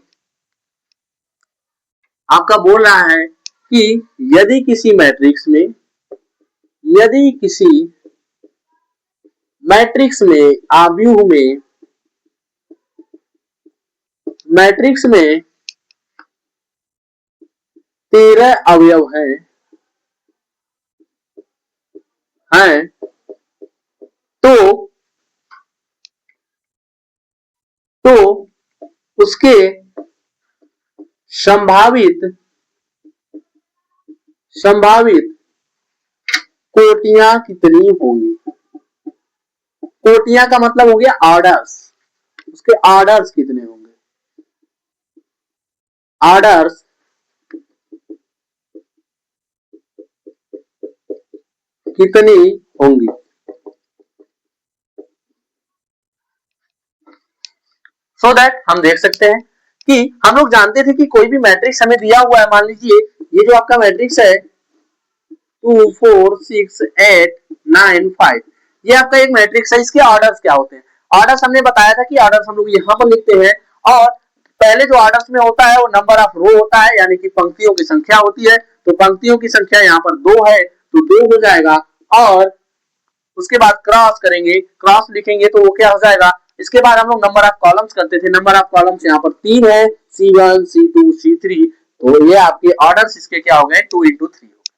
आपका बोल रहा है कि यदि किसी मैट्रिक्स में आव्यूह में 13 अवयव हैं तो उसके संभावित कोटियां कितनी होंगी। कोटियां का मतलब हो गया ऑर्डर्स, उसके ऑर्डर्स कितने होंगे, ऑर्डर्स कितनी होंगी। सो दैट हम देख सकते हैं कि हम लोग जानते थे कि कोई भी मैट्रिक्स हमें दिया हुआ है, मान लीजिए ये जो आपका मैट्रिक्स है 2 4 6 8 9 5, ये आपका एक मैट्रिक्स है। इसके ऑर्डर्स क्या होते हैं, ऑर्डर्स हमने बताया था कि ऑर्डर्स हम लोग यहाँ पर लिखते हैं, और पहले जो ऑर्डर्स में होता है वो नंबर ऑफ रो होता है, यानी कि पंक्तियों की संख्या होती है। तो पंक्तियों की संख्या यहाँ पर 2 है तो 2 हो जाएगा, और उसके बाद क्रॉस करेंगे, क्रॉस लिखेंगे तो वो क्या हो जाएगा। इसके बाद हम लोग नंबर ऑफ कॉलम्स करते थे, नंबर ऑफ कॉलम्स यहाँ पर 3 है, C1 C2 C3, तो ये आपके ऑर्डर्स इसके क्या हो गए 2 into 3 हो गए।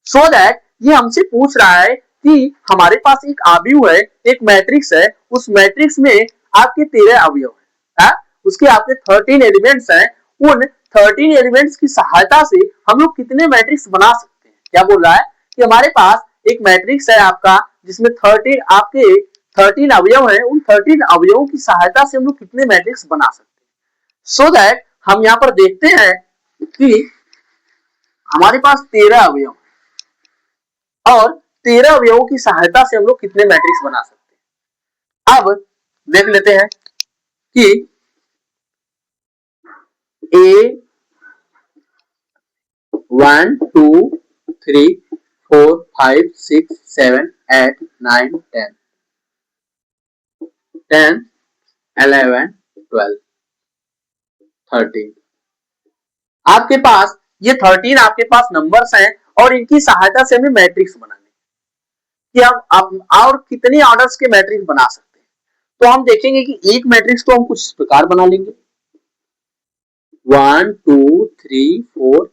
सो दैट ये हमसे पूछ रहा है कि हमारे पास एक आव्यूह है, एक मैट्रिक्स है, उस मैट्रिक्स में आपके 13 अवयव है, उसके आपके 13 एलिमेंट्स हैं, उन 13 एलिमेंट्स की सहायता से हम लोग कितने मैट्रिक्स बना सकते हैं। क्या बोल रहा है कि हमारे पास एक मैट्रिक्स है आपका जिसमें 13 अवयव हैं, उन 13 अवयवों की सहायता से हम लोग कितने मैट्रिक्स बना सकते हैं। सो दैट हम यहाँ पर देखते हैं कि हमारे पास 13 अवयव और 13 अवयवों की सहायता से हम लोग कितने मैट्रिक्स बना सकते हैं। अब देख लेते हैं कि A 1 2 3 4 5 6 7 8 9 10 11 12, 13। आपके पास ये 13 आपके पास नंबर्स हैं और इनकी सहायता से हमें मैट्रिक्स बनाने कि हम और कितनी ऑर्डर्स के मैट्रिक्स बना सकते हैं। तो हम देखेंगे कि एक मैट्रिक्स तो हम कुछ इस प्रकार बना लेंगे 1 2 3 4,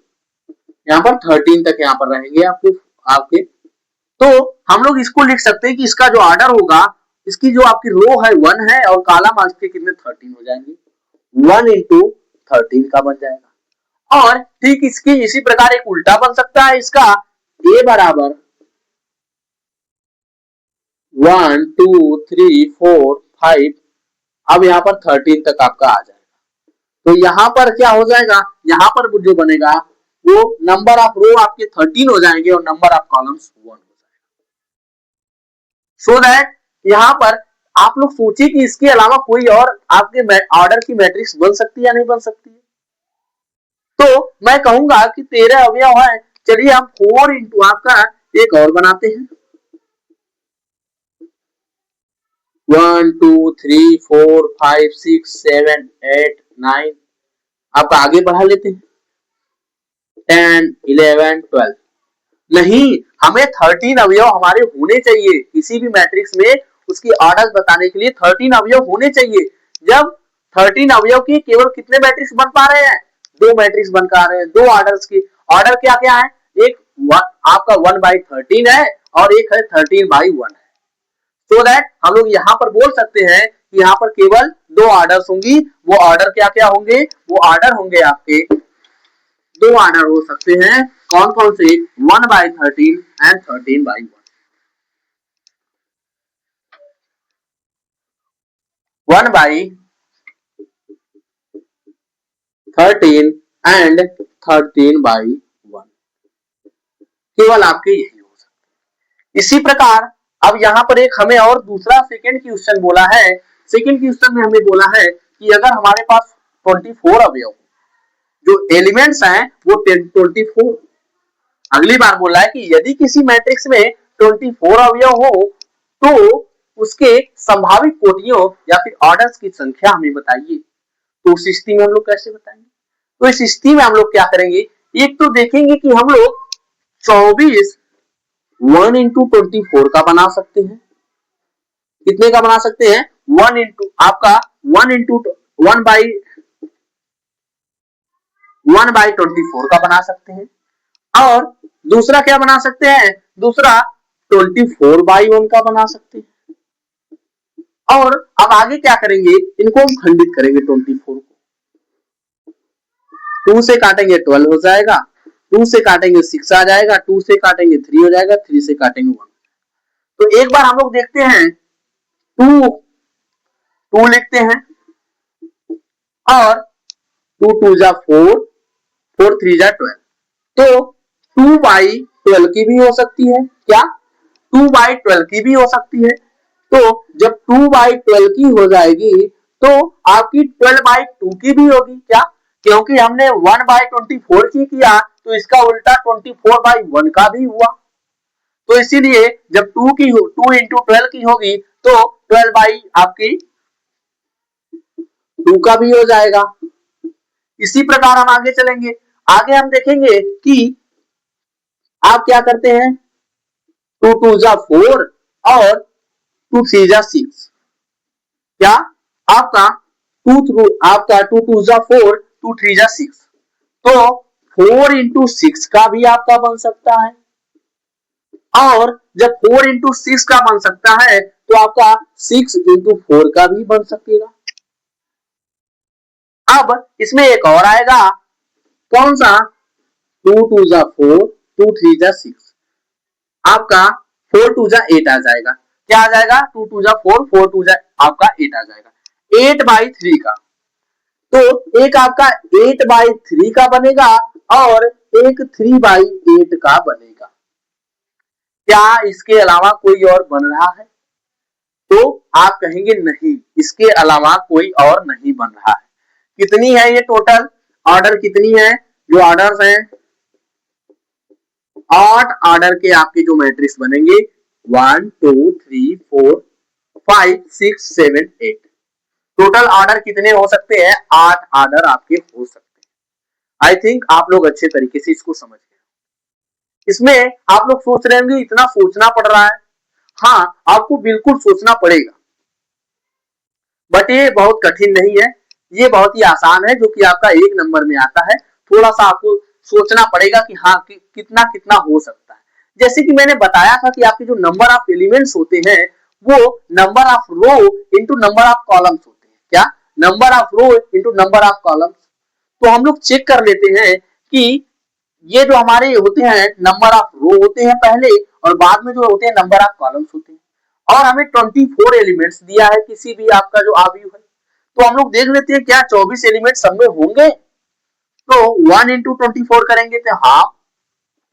यहाँ पर 13 तक यहाँ पर रहेंगे आपके आपके तो हम लोग इसको लिख सकते हैं कि इसका जो ऑर्डर होगा, इसकी जो आपकी रो है 1 है और कॉलम आपके कितने 13 हो जाएंगे 1 इंटू 13 का बन जाएगा। और ठीक इसकी इसी प्रकार एक उल्टा बन सकता है इसका a बराबर 1 2 3 4 5, अब यहाँ पर 13 तक आपका आ जाएगा। तो यहाँ पर क्या हो जाएगा, यहाँ पर जो बनेगा वो नंबर ऑफ रो आपके 13 हो जाएंगे और नंबर ऑफ कॉलम्स 1 हो जाएगा। सो दैट यहाँ पर आप लोग सोचिए कि इसके अलावा कोई और आपके ऑर्डर की मैट्रिक्स बन सकती है या नहीं बन सकती है। तो मैं कहूंगा कि 13 अवयव है, चलिए हम 4 इंटू आपका एक और बनाते हैं 1 2 3 4 5 6 7 8 9, आपका आगे बढ़ा लेते हैं 10 11 12। नहीं, हमें 13 अवयव हमारे होने चाहिए किसी भी मैट्रिक्स में, उसकी ऑर्डर बताने के लिए 13 अवयव होने चाहिए। जब 13 अवयव की केवल कितने मैट्रिक्स बन पा रहे हैं, 2 मैट्रिक्स बन पा रहे हैं, 2 ऑर्डर्स की। ऑर्डर क्या क्या है, एक आपका 1/13 है और एक है 13/1 है। सो दैट हम लोग यहाँ पर बोल सकते हैं कि यहाँ पर केवल 2 ऑर्डर्स होंगी। वो ऑर्डर क्या क्या होंगे, वो ऑर्डर होंगे आपके 2 ऑर्डर हो सकते हैं, कौन कौन से 1/13 एंड 13/1। 1/13 एंड 13/1 केवल आपके यही हो सकते हैं। इसी प्रकार अब यहाँ पर एक हमें और दूसरा सेकंड क्वेश्चन बोला है। सेकंड क्वेश्चन में हमें बोला है कि अगर हमारे पास 24 अवयव, जो एलिमेंट्स हैं वो 24, अगली बार बोला है कि यदि किसी मैट्रिक्स में 24 अवयव हो तो उसके संभावित कोटियों या फिर ऑर्डर्स की संख्या हमें बताइए। तो उस स्थिति में हम लोग कैसे बताएंगे, तो इस स्थिति में हम लोग क्या करेंगे, एक तो देखेंगे कि हम लोग 24 1 इंटू 24 का बना सकते हैं। कितने का बना सकते हैं, 1 इंटू आपका 1 इंटू 1/24 का बना सकते हैं। और दूसरा क्या बना सकते हैं, दूसरा 24/1 का बना सकते हैं। और अब आगे क्या करेंगे, इनको हम खंडित करेंगे 24 को, 2 से काटेंगे 12 हो जाएगा, 2 से काटेंगे 6 आ जाएगा, 2 से काटेंगे 3 हो जाएगा, 3 से काटेंगे 1। तो एक बार हम लोग देखते हैं 2 लिखते हैं और 2 2 जा 4, 4 3 जा 12। तो 2/12 की भी हो सकती है, क्या 2/12 की भी हो सकती है। तो जब 2/12 की हो जाएगी तो आपकी 12/2 की भी होगी, क्या, क्योंकि हमने 1/24 की किया तो इसका उल्टा 24/1 का भी हुआ। तो इसीलिए जब 2 इंटू 12 की होगी तो 12 बाई आपकी 2 का भी हो जाएगा। इसी प्रकार हम आगे चलेंगे, आगे हम देखेंगे कि आप क्या करते हैं, 2 2 जा 4 और 2 3 जा 6, क्या आपका 2 2 जा 4, 2 3 जा 6, तो 4 इंटू 6 का भी आपका बन सकता है। और जब 4 इंटू 6 का बन सकता है तो आपका 6 इंटू 4 का भी बन सकेगा। अब इसमें एक और आएगा, कौन सा, 2 2 जा 4, 2 3 जा 6, आपका 4 2 जा 8 आ जाएगा। क्या आ जाएगा, 2 2 जा 4, 4 2 जा आपका 8 आ जाएगा, 8/3 का। तो एक आपका 8/3 का बनेगा और एक 3/8 का बनेगा। क्या इसके अलावा कोई और बन रहा है, तो आप कहेंगे नहीं, इसके अलावा कोई और नहीं बन रहा है। कितनी है ये टोटल ऑर्डर, कितनी है, जो ऑर्डर्स हैं 8 ऑर्डर के आपके जो मैट्रिक्स बनेंगे 1 2 3 4 5 6 7 8। टोटल ऑर्डर कितने हो सकते हैं? 8 ऑर्डर आपके हो सकते हैं। आई थिंक आप लोग अच्छे तरीके से इसको समझ गए। इसमें आप लोग सोच रहे होंगे इतना सोचना पड़ रहा है। हाँ, आपको बिल्कुल सोचना पड़ेगा, बट ये बहुत कठिन नहीं है, ये बहुत ही आसान है, जो कि आपका 1 नंबर में आता है। थोड़ा सा आपको सोचना पड़ेगा कि हाँ कितना कितना हो सकता है। जैसे कि मैंने बताया था कि आपके जो नंबर ऑफ एलिमेंट्स होते हैं वो number of row into number of columns होते हैं। क्या? Number of row into number of columns. तो हम लोग चेक कर लेते हैं कि ये जो हमारे होते हैं नंबर ऑफ रो होते हैं पहले, और बाद में जो होते हैं नंबर ऑफ कॉलम्स होते हैं। और हमें 24 एलिमेंट्स दिया है किसी भी आपका जो आव्यूह है। तो हम लोग देख लेते हैं क्या 24 एलिमेंट सब में होंगे। तो 1 इंटू 24 करेंगे तो हाँ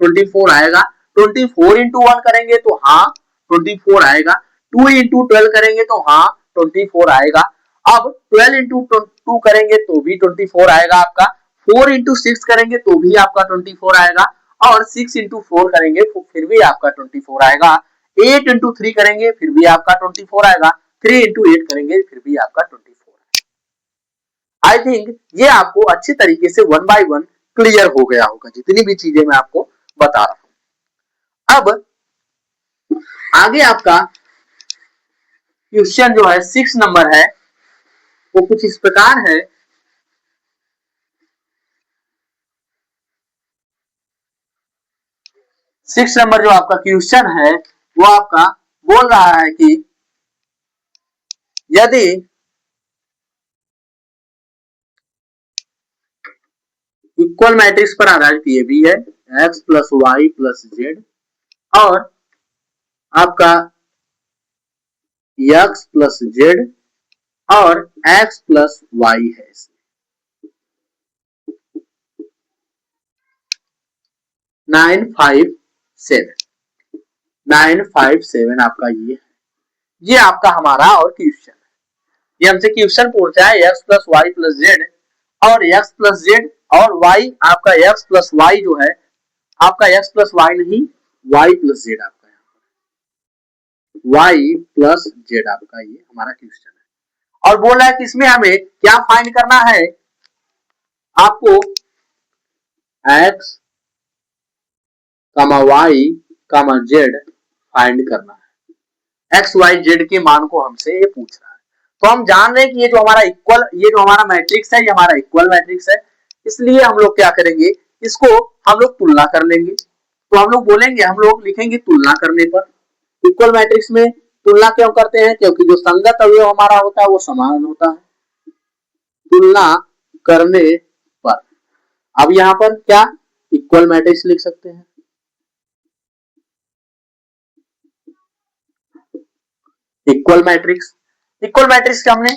24 आएगा। 24 इंटू 1 करेंगे तो हाँ 24 आएगा। 2 इंटू 12 करेंगे तो हाँ 24 आएगा। अब 12 इंटू 2 करेंगे तो भी 24 आएगा आपका। 4 इंटू 6 करेंगे तो भी आपका 24 आएगा। और 6 इंटू 4 करेंगे तो फिर भी आपका 24 आएगा। 8 इंटू 3 करेंगे फिर भी आपका 24 आएगा। 3 इंटू 8 करेंगे फिर भी आपका 24 आएगा। आई थिंक ये आपको अच्छे तरीके से 1 बाय 1 क्लियर हो गया होगा, जितनी भी चीजें मैं आपको बता रहा हूं। अब आगे आपका क्वेश्चन जो है 6 नंबर है, वो कुछ इस प्रकार है। 6 नंबर जो आपका क्वेश्चन है वो आपका बोल रहा है कि यदि इक्वल मैट्रिक्स पर आधारित ये भी है x plus y plus z, और आपका एक्स प्लस जेड और एक्स प्लस वाई है। 957 957 आपका ये आपका हमारा और क्वेश्चन है। ये हमसे क्वेश्चन पूछा है x plus y plus z, और एक्स प्लस जेड और वाई आपका एक्स प्लस वाई जो है आपका एक्स प्लस वाई नहीं, वाई प्लस जेड आपका है। वाई प्लस जेड आपका ये हमारा क्वेश्चन है। और बोल रहा है कि इसमें हमें क्या फाइंड करना है? आपको एक्स कामा वाई कामा जेड फाइंड करना है। एक्स वाई जेड के मान को हमसे ये पूछ रहा है। तो हम जान रहे हैं कि ये जो हमारा मैट्रिक्स है ये हमारा इक्वल मैट्रिक्स है। इसलिए हम लोग क्या करेंगे, इसको हम लोग तुलना कर लेंगे। तो हम लोग बोलेंगे, हम लोग लिखेंगे तुलना करने पर। इक्वल मैट्रिक्स में तुलना क्यों करते हैं? क्योंकि जो संगत अवयव हमारा होता है वो समान होता है। तुलना करने पर अब यहां पर क्या इक्वल मैट्रिक्स लिख सकते हैं। इक्वल मैट्रिक्स का हमने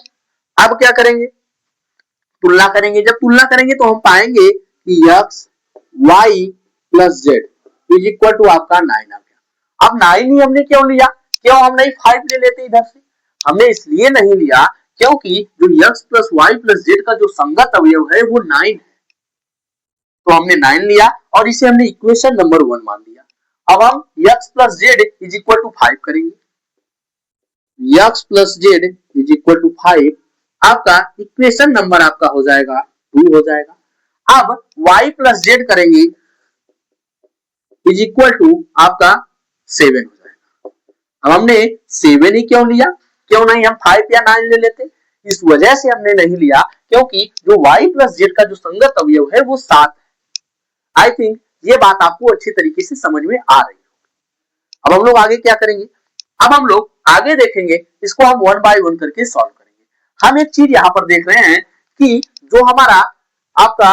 अब क्या करेंगे, तुलना करेंगे। जब तुलना करेंगे तो हम पाएंगे कि x y plus z is equal to आपका 9 आ गया। अब 9 ही हमने क्यों लिया? क्यों हम नहीं 5 ले लेते इधर से? हमने इसलिए नहीं लिया क्योंकि जो x plus y plus z का जो संगत अवयव है वो 9 है। तो हमने 9 लिया और इसे हमने इक्वेशन नंबर 1 मान लिया। अब हम x plus z is equal to 5 करेंगे। X plus z is equal to 5 आपका इक्वेशन नंबर आपका हो जाएगा 2 हो जाएगा। अब y प्लस जेड करेंगे इज इक्वल टू आपका 7 हो जाएगा। अब हमने 7 ही क्यों लिया? क्यों नहीं हम 5 या 9 ले लेते? इस वजह से हमने नहीं लिया क्योंकि जो y प्लस जेड का जो संगत अवयव है वो 7 है। आई थिंक ये बात आपको अच्छी तरीके से समझ में आ रही है। अब हम लोग आगे क्या करेंगे? अब हम लोग आगे देखेंगे, इसको हम 1 बाय 1 करके सॉल्व करेंगे। हम एक चीज यहां पर देख रहे हैं कि जो हमारा आपका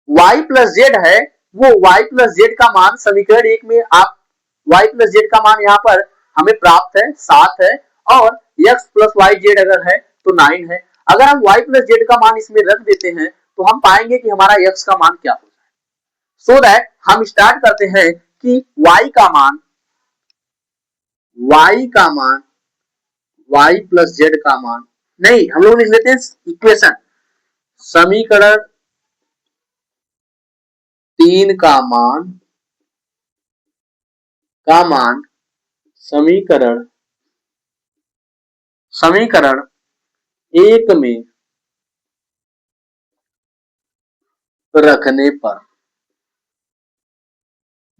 y प्लस जेड है वो y प्लस जेड का मान समीकरण 1 में आप y प्लस जेड का मान यहाँ पर हमें प्राप्त है 7 है, और x प्लस वाई जेड अगर है तो 9 है। अगर हम y प्लस जेड का मान इसमें रख देते हैं तो हम पाएंगे कि हमारा x का मान क्या हो जाए। सो दैट हम स्टार्ट करते हैं कि y का मान y प्लस जेड का मान नहीं, हम लोग लिख लेते हैं इक्वेशन समीकरण 3 का मान समीकरण समीकरण एक में रखने पर,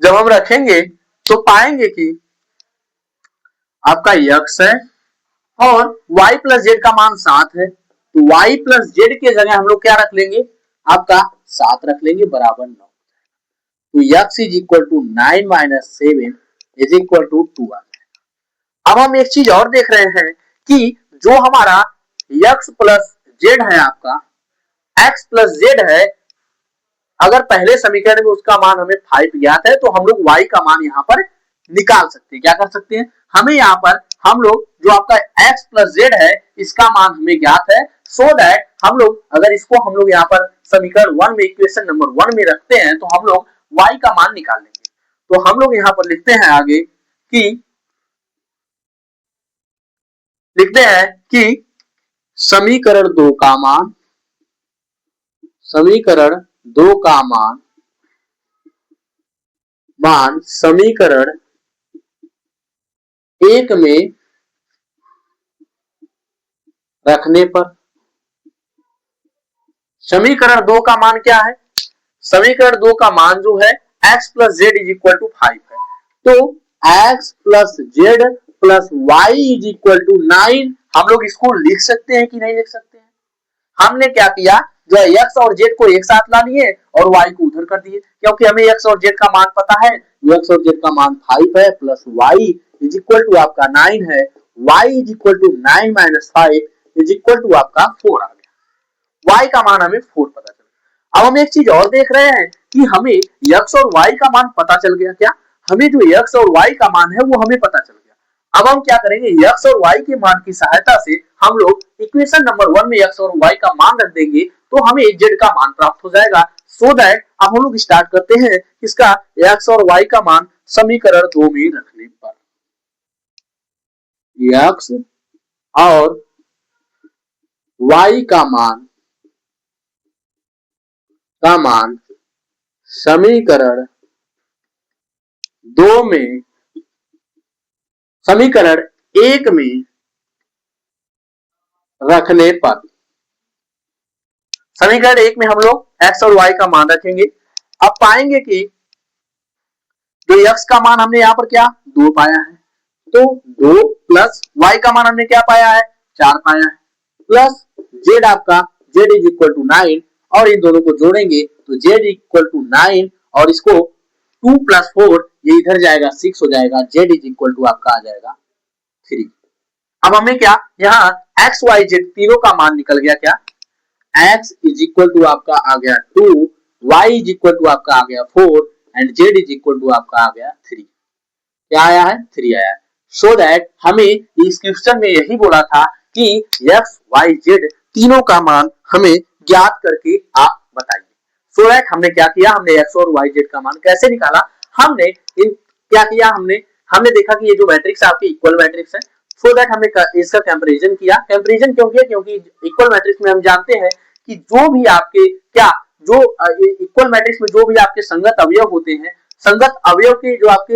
जब हम रखेंगे तो पाएंगे कि आपका यक्स है और y प्लस जेड का मान 7 है, तो y प्लस जेड के जगह हम लोग क्या रख लेंगे, आपका 7 रख लेंगे बराबर 9। तो x is equal to 9 minus 7 is equal to 2 आ गया। अब हम एक चीज और देख रहे हैं कि जो हमारा यक्स प्लस जेड है, आपका एक्स प्लस जेड है, अगर पहले समीकरण में उसका मान हमें 5 ज्ञात है, तो हम लोग y का मान यहाँ पर निकाल सकते हैं। क्या कर सकते हैं, हमें यहाँ पर हम लोग जो आपका x प्लस जेड है इसका मान हमें ज्ञात है, सो दैट हम लोग अगर इसको हम लोग यहाँ पर समीकरण 1 में इक्वेशन नंबर 1 में रखते हैं तो हम लोग y का मान निकाल लेंगे। तो हम लोग यहाँ पर लिखते हैं कि समीकरण 2 का मान, समीकरण 2 का मान समीकरण 1 में रखने पर, समीकरण 2 का मान क्या है, समीकरण 2 का मान जो है x plus z is equal to 5 है, तो x plus z plus y is equal to 9 हम लोग इसको लिख सकते हैं कि नहीं लिख सकते हैं। हमने क्या किया, जो है x और z को एक साथ ला लिए और y को उधर कर दिए, क्योंकि हमें x और z का मान पता है, x और z का मान 5 है plus y is equal to आपका 9 है, y is equal to 9 minus 5 is equal to आपका 4 आ गया। y का मान हमें 4 पता चला। अब हम एक चीज और देख रहे हैं कि हमें x और y का मान पता चल गया। क्या, हमें जो x और y का मान है वो हमें पता चल गया। अब हम क्या करेंगे, x और y के मान की सहायता से हम लोग इक्वेशन नंबर 1 में x और y का मान रख देंगे तो हमें z का मान प्राप्त हो जाएगा। सो दैट अब हम लोग स्टार्ट करते हैं इसका x और y का मान समीकरण 2 में रखने पर। x और y का मान समीकरण 2 में, समीकरण 1 में रखने पर, समीकरण 1 में हम लोग x और y का मान रखेंगे। अब पाएंगे कि जो x का मान हमने यहाँ पर क्या 2 पाया है, तो 2 प्लस y का मान हमने क्या पाया है 4 पाया है, प्लस z आपका z इज इक्वल टू 9 और इन दोनों को जोड़ेंगे तो z इक्वल टू 9 और इसको 2 प्लस 4 ये इधर जाएगा 6 हो जाएगा, z इज इक्वल टू आपका आ जाएगा 3। अब हमें क्या यहाँ x y z तीनों का मान निकल गया, क्या x इज इक्वल टू आपका आ गया 2, y इज इक्वल टू आपका आ गया 4 and z is equal to आपका आ गया 3। क्या आया है 3 आया है। सो दैट हमें इस क्वेश्चन में यही बोला था कि x y z तीनों का मान हमें ज्ञात करके आप बताइए। सो दैट हमने क्या किया, हमने x और y z का मान कैसे निकाला, हमने क्या किया, हमने हमने देखा कि ये जो मैट्रिक्स आपकी इक्वल मैट्रिक्स है, सो दैट हमने इसका कंपैरिजन किया। कंपैरिजन क्यों किया, क्योंकि इक्वल मैट्रिक्स में हम जानते हैं कि जो भी आपके क्या जो इक्वल मैट्रिक्स में जो भी आपके संगत अवयव होते हैं, संगत अवयव के जो आपके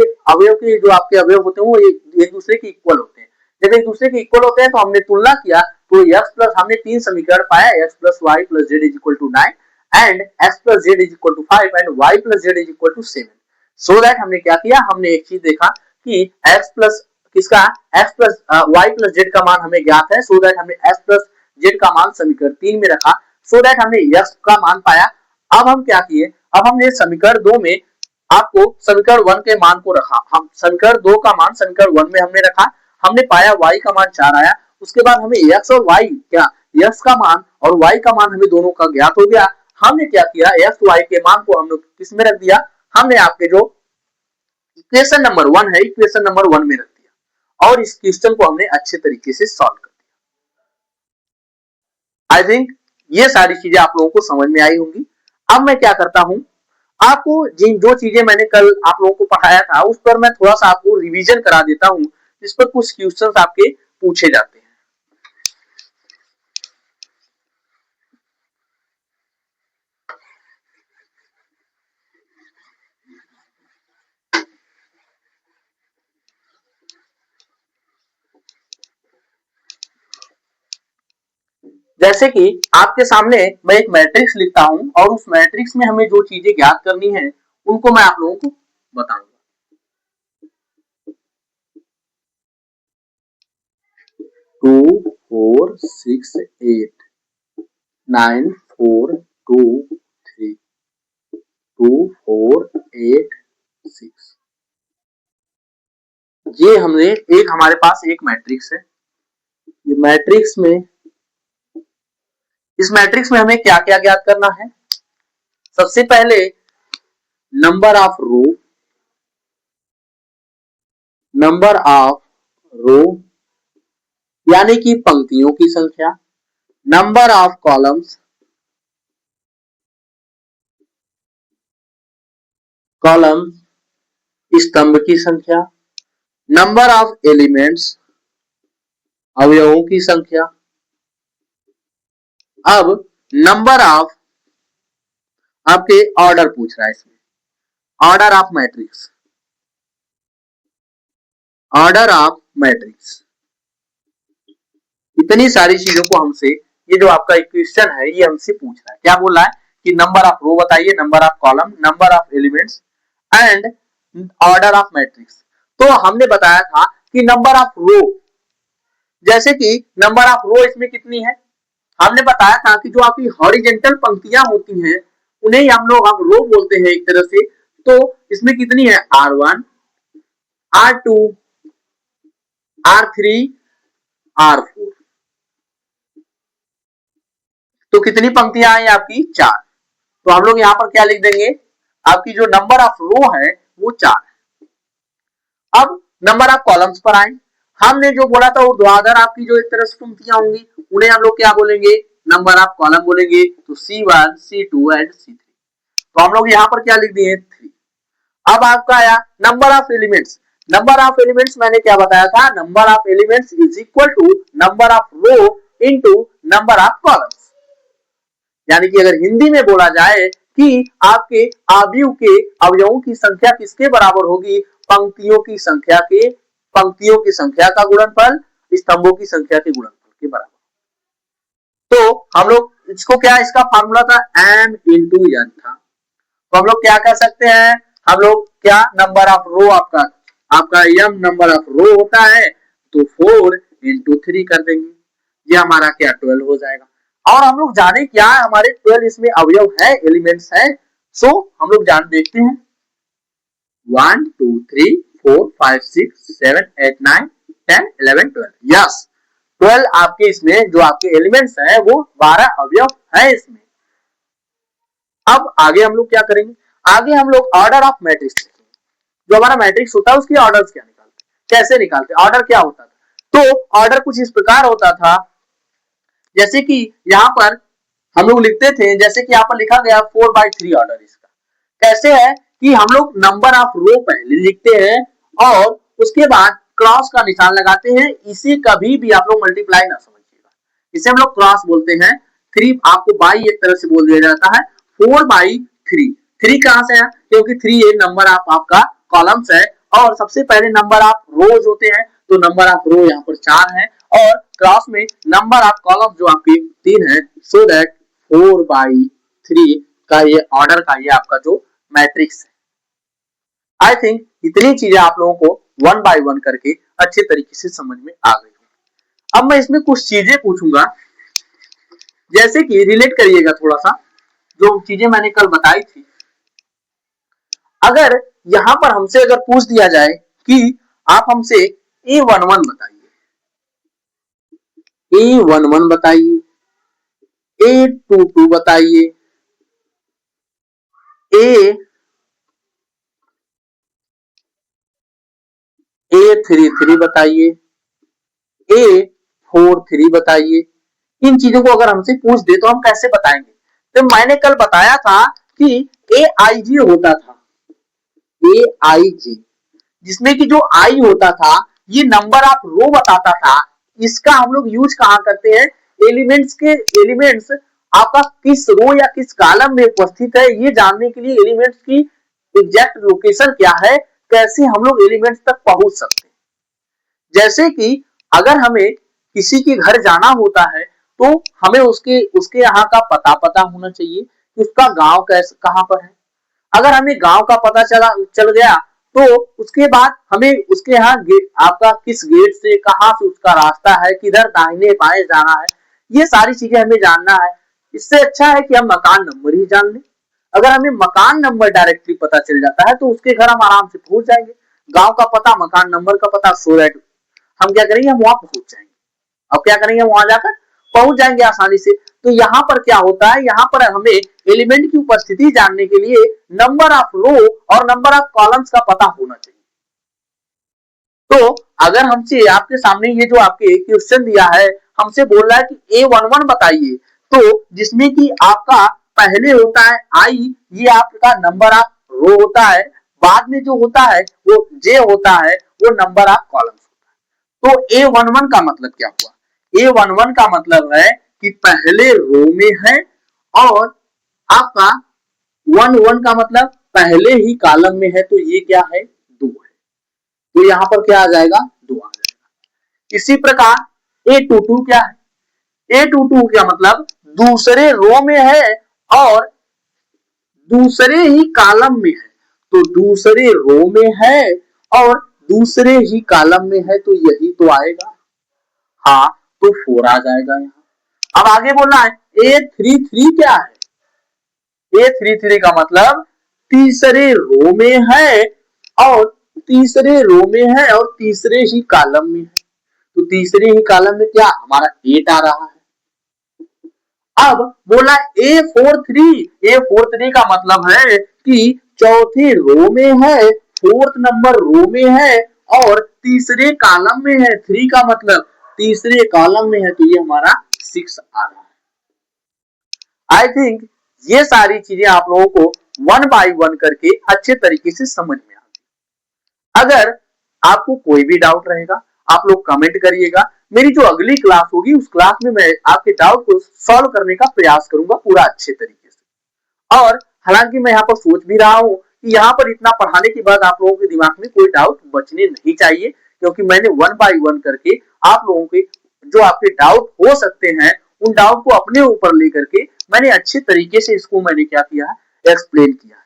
अवयव होते हैं वो एक दूसरे के इक्वल होते हैं। जब एक दूसरे के इक्वल होते हैं तो हमने तुलना किया तो x प्लस हमने 3 समीकरण पाया, x plus y plus z is equal to 9 and x plus z is equal to 5 and y plus z is equal to 7। So that हमने क्या किया, हमने एक चीज देखा कि x प्लस किसका x plus y plus z का मान हमें ज्ञात है, सो दैट हमने x प्लस जेड का मान समीकरण 3 में रखा, सो दैट हमने x का मान पाया। अब हम क्या किए, अब हमने समीकरण 2 में आपको समीकरण 1 के मान को रखा, हम समीकरण 2 का मान समीकरण 1 में हमने रखा, हमने पाया y का मान 4 आया। उसके बाद हमें x और y क्या x का मान और y का मान हमें दोनों का ज्ञात हो गया। हमने क्या किया, x y के मान को हम लोग किस में रख दिया, हमने आपके जो इक्वेशन नंबर 1 है इक्वेशन नंबर 1 में रख दिया और इस क्वेश्चन को हमने अच्छे तरीके से सॉल्व कर दिया। आई थिंक ये सारी चीजें आप लोगों को समझ में आई होंगी। अब मैं क्या करता हूं, आपको जिन जो चीजें मैंने कल आप लोगों को पढ़ाया था उस पर मैं थोड़ा सा आपको रिवीजन करा देता हूं, जिस पर कुछ क्वेश्चंस आपके पूछे जाते हैं। जैसे कि आपके सामने मैं एक मैट्रिक्स लिखता हूं और उस मैट्रिक्स में हमें जो चीजें ज्ञात करनी है उनको मैं आप लोगों को बताऊंगा। 2 4 6 8 9 4 2 3 2 4 8 6 ये हमने एक हमारे पास एक मैट्रिक्स है। ये मैट्रिक्स में इस मैट्रिक्स में हमें क्या क्या ज्ञात करना है। सबसे पहले number of row, number of row यानी कि पंक्तियों की संख्या, नंबर ऑफ कॉलम्स, कॉलम स्तंभ की संख्या, नंबर ऑफ एलिमेंट्स अवयवों की संख्या। अब नंबर ऑफ आपके ऑर्डर पूछ रहा है इसमें, order of matrix, order of matrix. इतनी सारी चीजों को हमसे ये जो आपका क्वेश्चन है ये हमसे पूछ रहा है। क्या बोल रहा है कि नंबर ऑफ रो बताइए, number of column, number of elements and order of matrix. तो हमने बताया था कि नंबर ऑफ रो, जैसे कि नंबर ऑफ रो इसमें कितनी है, हमने बताया था कि जो आपकी हॉरिजेंटल पंक्तियां होती हैं उन्हें हम लोग आप रो बोलते हैं एक तरह से। तो इसमें कितनी है, R1 R2 R3 R4। तो कितनी पंक्तियां आई आपकी, 4। तो हम लोग यहाँ पर क्या लिख देंगे, आपकी जो नंबर ऑफ रो है वो 4 है। अब नंबर ऑफ कॉलम्स पर आए, हमने जो बोला था ऊर्ध्वाधर आपकी जो एक तरह से पंक्तियां होंगी उन्हें हम लोग क्या बोलेंगे, नंबर ऑफ कॉलम बोलेंगे। तो C1 C2 एंड C3। तो हम लोग यहाँ पर क्या लिख दिए, 3। अब आपका आया number of elements. Number of elements मैंने क्या बताया था, number of elements is equal to number of row into number of columns. यानी कि अगर हिंदी में बोला जाए कि आपके अवयव के अवयवों की संख्या किसके बराबर होगी, पंक्तियों की संख्या के, पंक्तियों की संख्या का गुणनफल स्तंभों की संख्या के गुणनफल के बराबर। तो हम लोग इसको क्या, इसका फार्मूला था m इंटू n था। तो हम लोग क्या कर सकते हैं, हम लोग क्या, नंबर ऑफ रो आपका m नंबर ऑफ रो होता है तो 4 इंटू 3 कर देंगे, ये हमारा क्या 12 हो जाएगा। और हम लोग जाने क्या है, हमारे 12 इसमें अवयव है, एलिमेंट्स है। सो हम लोग जान देखते हैं 1 2 3 4 5 6 7 8 9 10 11 12। यस, 12 आपके इसमें जो आपके एलिमेंट्स हैं वो 12 अवयव है इसमें। अब आगे हम लोग क्या करेंगे, आगे हम लोग ऑर्डर ऑफ मैट्रिक्स, जो हमारा मैट्रिक्स होता है उसकी ऑर्डर्स क्या निकालते, कैसे निकालते, ऑर्डर क्या होता था। तो ऑर्डर कुछ इस प्रकार होता था, जैसे कि यहाँ पर हम लोग लिखते थे, जैसे कि यहाँ पर लिखा गया 4/3 ऑर्डर। इसका कैसे है कि हम लोग नंबर ऑफ रो पहले लिखते हैं और उसके बाद क्रॉस का निशान लगाते हैं। इसे कभी भी आप लोग मल्टीप्लाई ना समझिएगा, इसे हम लोग क्रॉस बोलते हैं। 3 आपको बाई एक तरह से बोल दिया जाता है, 4/3। 3 कहां से है, क्योंकि 3 ये नंबर ऑफ आपका कॉलम्स है और सबसे पहले नंबर ऑफ रोज होते हैं, तो नंबर ऑफ रो यहाँ पर 4 है और क्रॉस में नंबर ऑफ कॉलम जो आपके 3 है। सो दैट 4/3 का ये ऑर्डर का ये आपका जो मैट्रिक्स है। आई थिंक इतनी चीजें आप लोगों को 1 बाय 1 करके अच्छे तरीके से समझ में आ गई। अब मैं इसमें कुछ चीजें पूछूंगा, जैसे कि रिलेट करिएगा थोड़ा सा जो चीजें मैंने कल बताई थी। अगर यहां पर हमसे अगर पूछ दिया जाए कि आप हमसे A11 बताइए, A11 बताइए, A22 बताइए, A33 बताइए, A43 बताइए। इन चीजों को अगर हमसे पूछ दे तो हम कैसे बताएंगे। तो मैंने कल बताया था कि AIG होता था, AIG, जिसमें कि जो आई होता था ये नंबर ऑफ रो बताता था। इसका हम लोग यूज कहां करते हैं, एलिमेंट्स आपका किस रो या किस कॉलम में उपस्थित है ये जानने के लिए, एलिमेंट्स की एग्जैक्ट लोकेशन क्या है, कैसे हम लोग एलिमेंट्स तक पहुंच सकते हैं। जैसे कि अगर हमें किसी के घर जाना होता है तो हमें उसके यहाँ का पता होना चाहिए कि उसका गांव कैसे कहाँ पर है। अगर हमें गांव का पता चल गया तो उसके बाद हमें उसके यहाँ आपका किस गेट से कहाँ से उसका रास्ता है, किधर दाहिने बाएं जाना है, ये सारी चीजें हमें जानना है। इससे अच्छा है कि हम मकान नंबर ही जान लें। अगर हमें मकान नंबर डायरेक्टली पता चल जाता है तो उसके घर हम आराम से पहुंच जाएंगे। गांव का पता, मकान नंबर का पता, सो दैट हम क्या करेंगे, हम वहां पहुंच जाएंगे। अब क्या करेंगे, वहां जाकर पहुंच जाएंगे आसानी से। तो यहाँ पर क्या होता है, यहाँ पर हमें एलिमेंट की उपस्थिति जानने के लिए नंबर ऑफ रो और नंबर ऑफ कॉलम्स का पता होना चाहिए। तो अगर हमसे आपके सामने ये जो आपके क्वेश्चन दिया है, हमसे बोल रहा है कि A11 बताइए, तो जिसमें कि आपका पहले होता है आई, ये आपका नंबर ऑफ रो होता है, बाद में जो होता है वो जे होता है, वो नंबर ऑफ कॉलम्स होता है। तो A11 का मतलब क्या हुआ, A11 का मतलब है कि पहले रो में है, और आपका 11 का मतलब पहले ही कॉलम में है, तो ये क्या है, 2 है। तो यहां पर क्या आ जाएगा, 2 आ जाएगा। इसी प्रकार A22 क्या है, A22 का मतलब दूसरे रो में है और दूसरे ही कॉलम में है, तो दूसरे रो में है और दूसरे ही कॉलम में है, तो यही तो आएगा। हाँ, तो 4 आ जाएगा यहाँ। अब आगे बोलना है A33 क्या है, A33 का मतलब तीसरे रो में है और तीसरे रो में है और तीसरे ही कॉलम में है, तो तीसरे ही कॉलम में क्या हमारा 8 आ रहा है। अब बोला A43 का मतलब है कि चौथे रो में है, फोर्थ नंबर रो में है और तीसरे कॉलम में है, 3 का मतलब तीसरे कॉलम में है, तो ये हमारा 6 आ रहा है। आई थिंक ये सारी चीजें आप लोगों को 1 बाय 1 करके अच्छे तरीके से समझ में आ गई। अगर आपको कोई भी डाउट रहेगा, आप लोग कमेंट करिएगा। मेरी जो अगली क्लास होगी उस क्लास में मैं आपके डाउट को सॉल्व करने का प्रयास करूंगा पूरा अच्छे तरीके से। और हालांकि मैं यहाँ पर सोच भी रहा हूँ कि यहाँ पर इतना पढ़ाने के बाद आप लोगों के दिमाग में कोई डाउट बचने नहीं चाहिए, क्योंकि मैंने 1 बाय 1 करके आप लोगों के जो आपके डाउट हो सकते हैं उन डाउट को अपने ऊपर लेकर के मैंने अच्छे तरीके से इसको मैंने क्या किया है, एक्सप्लेन किया है।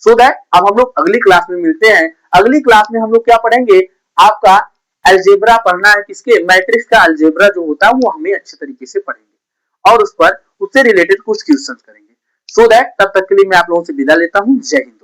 सो दैट अब हम लोग अगली क्लास में मिलते हैं। अगली क्लास में हम लोग क्या पढ़ेंगे, आपका अलजेब्रा पढ़ना है, किसके, मैट्रिक्स का अलजेब्रा जो होता है वो हमें अच्छे तरीके से पढ़ेंगे और उस पर उससे रिलेटेड कुछ क्वेश्चन करेंगे। सो दैट तब तक के लिए मैं आप लोगों से विदा लेता हूं। जय हिंद।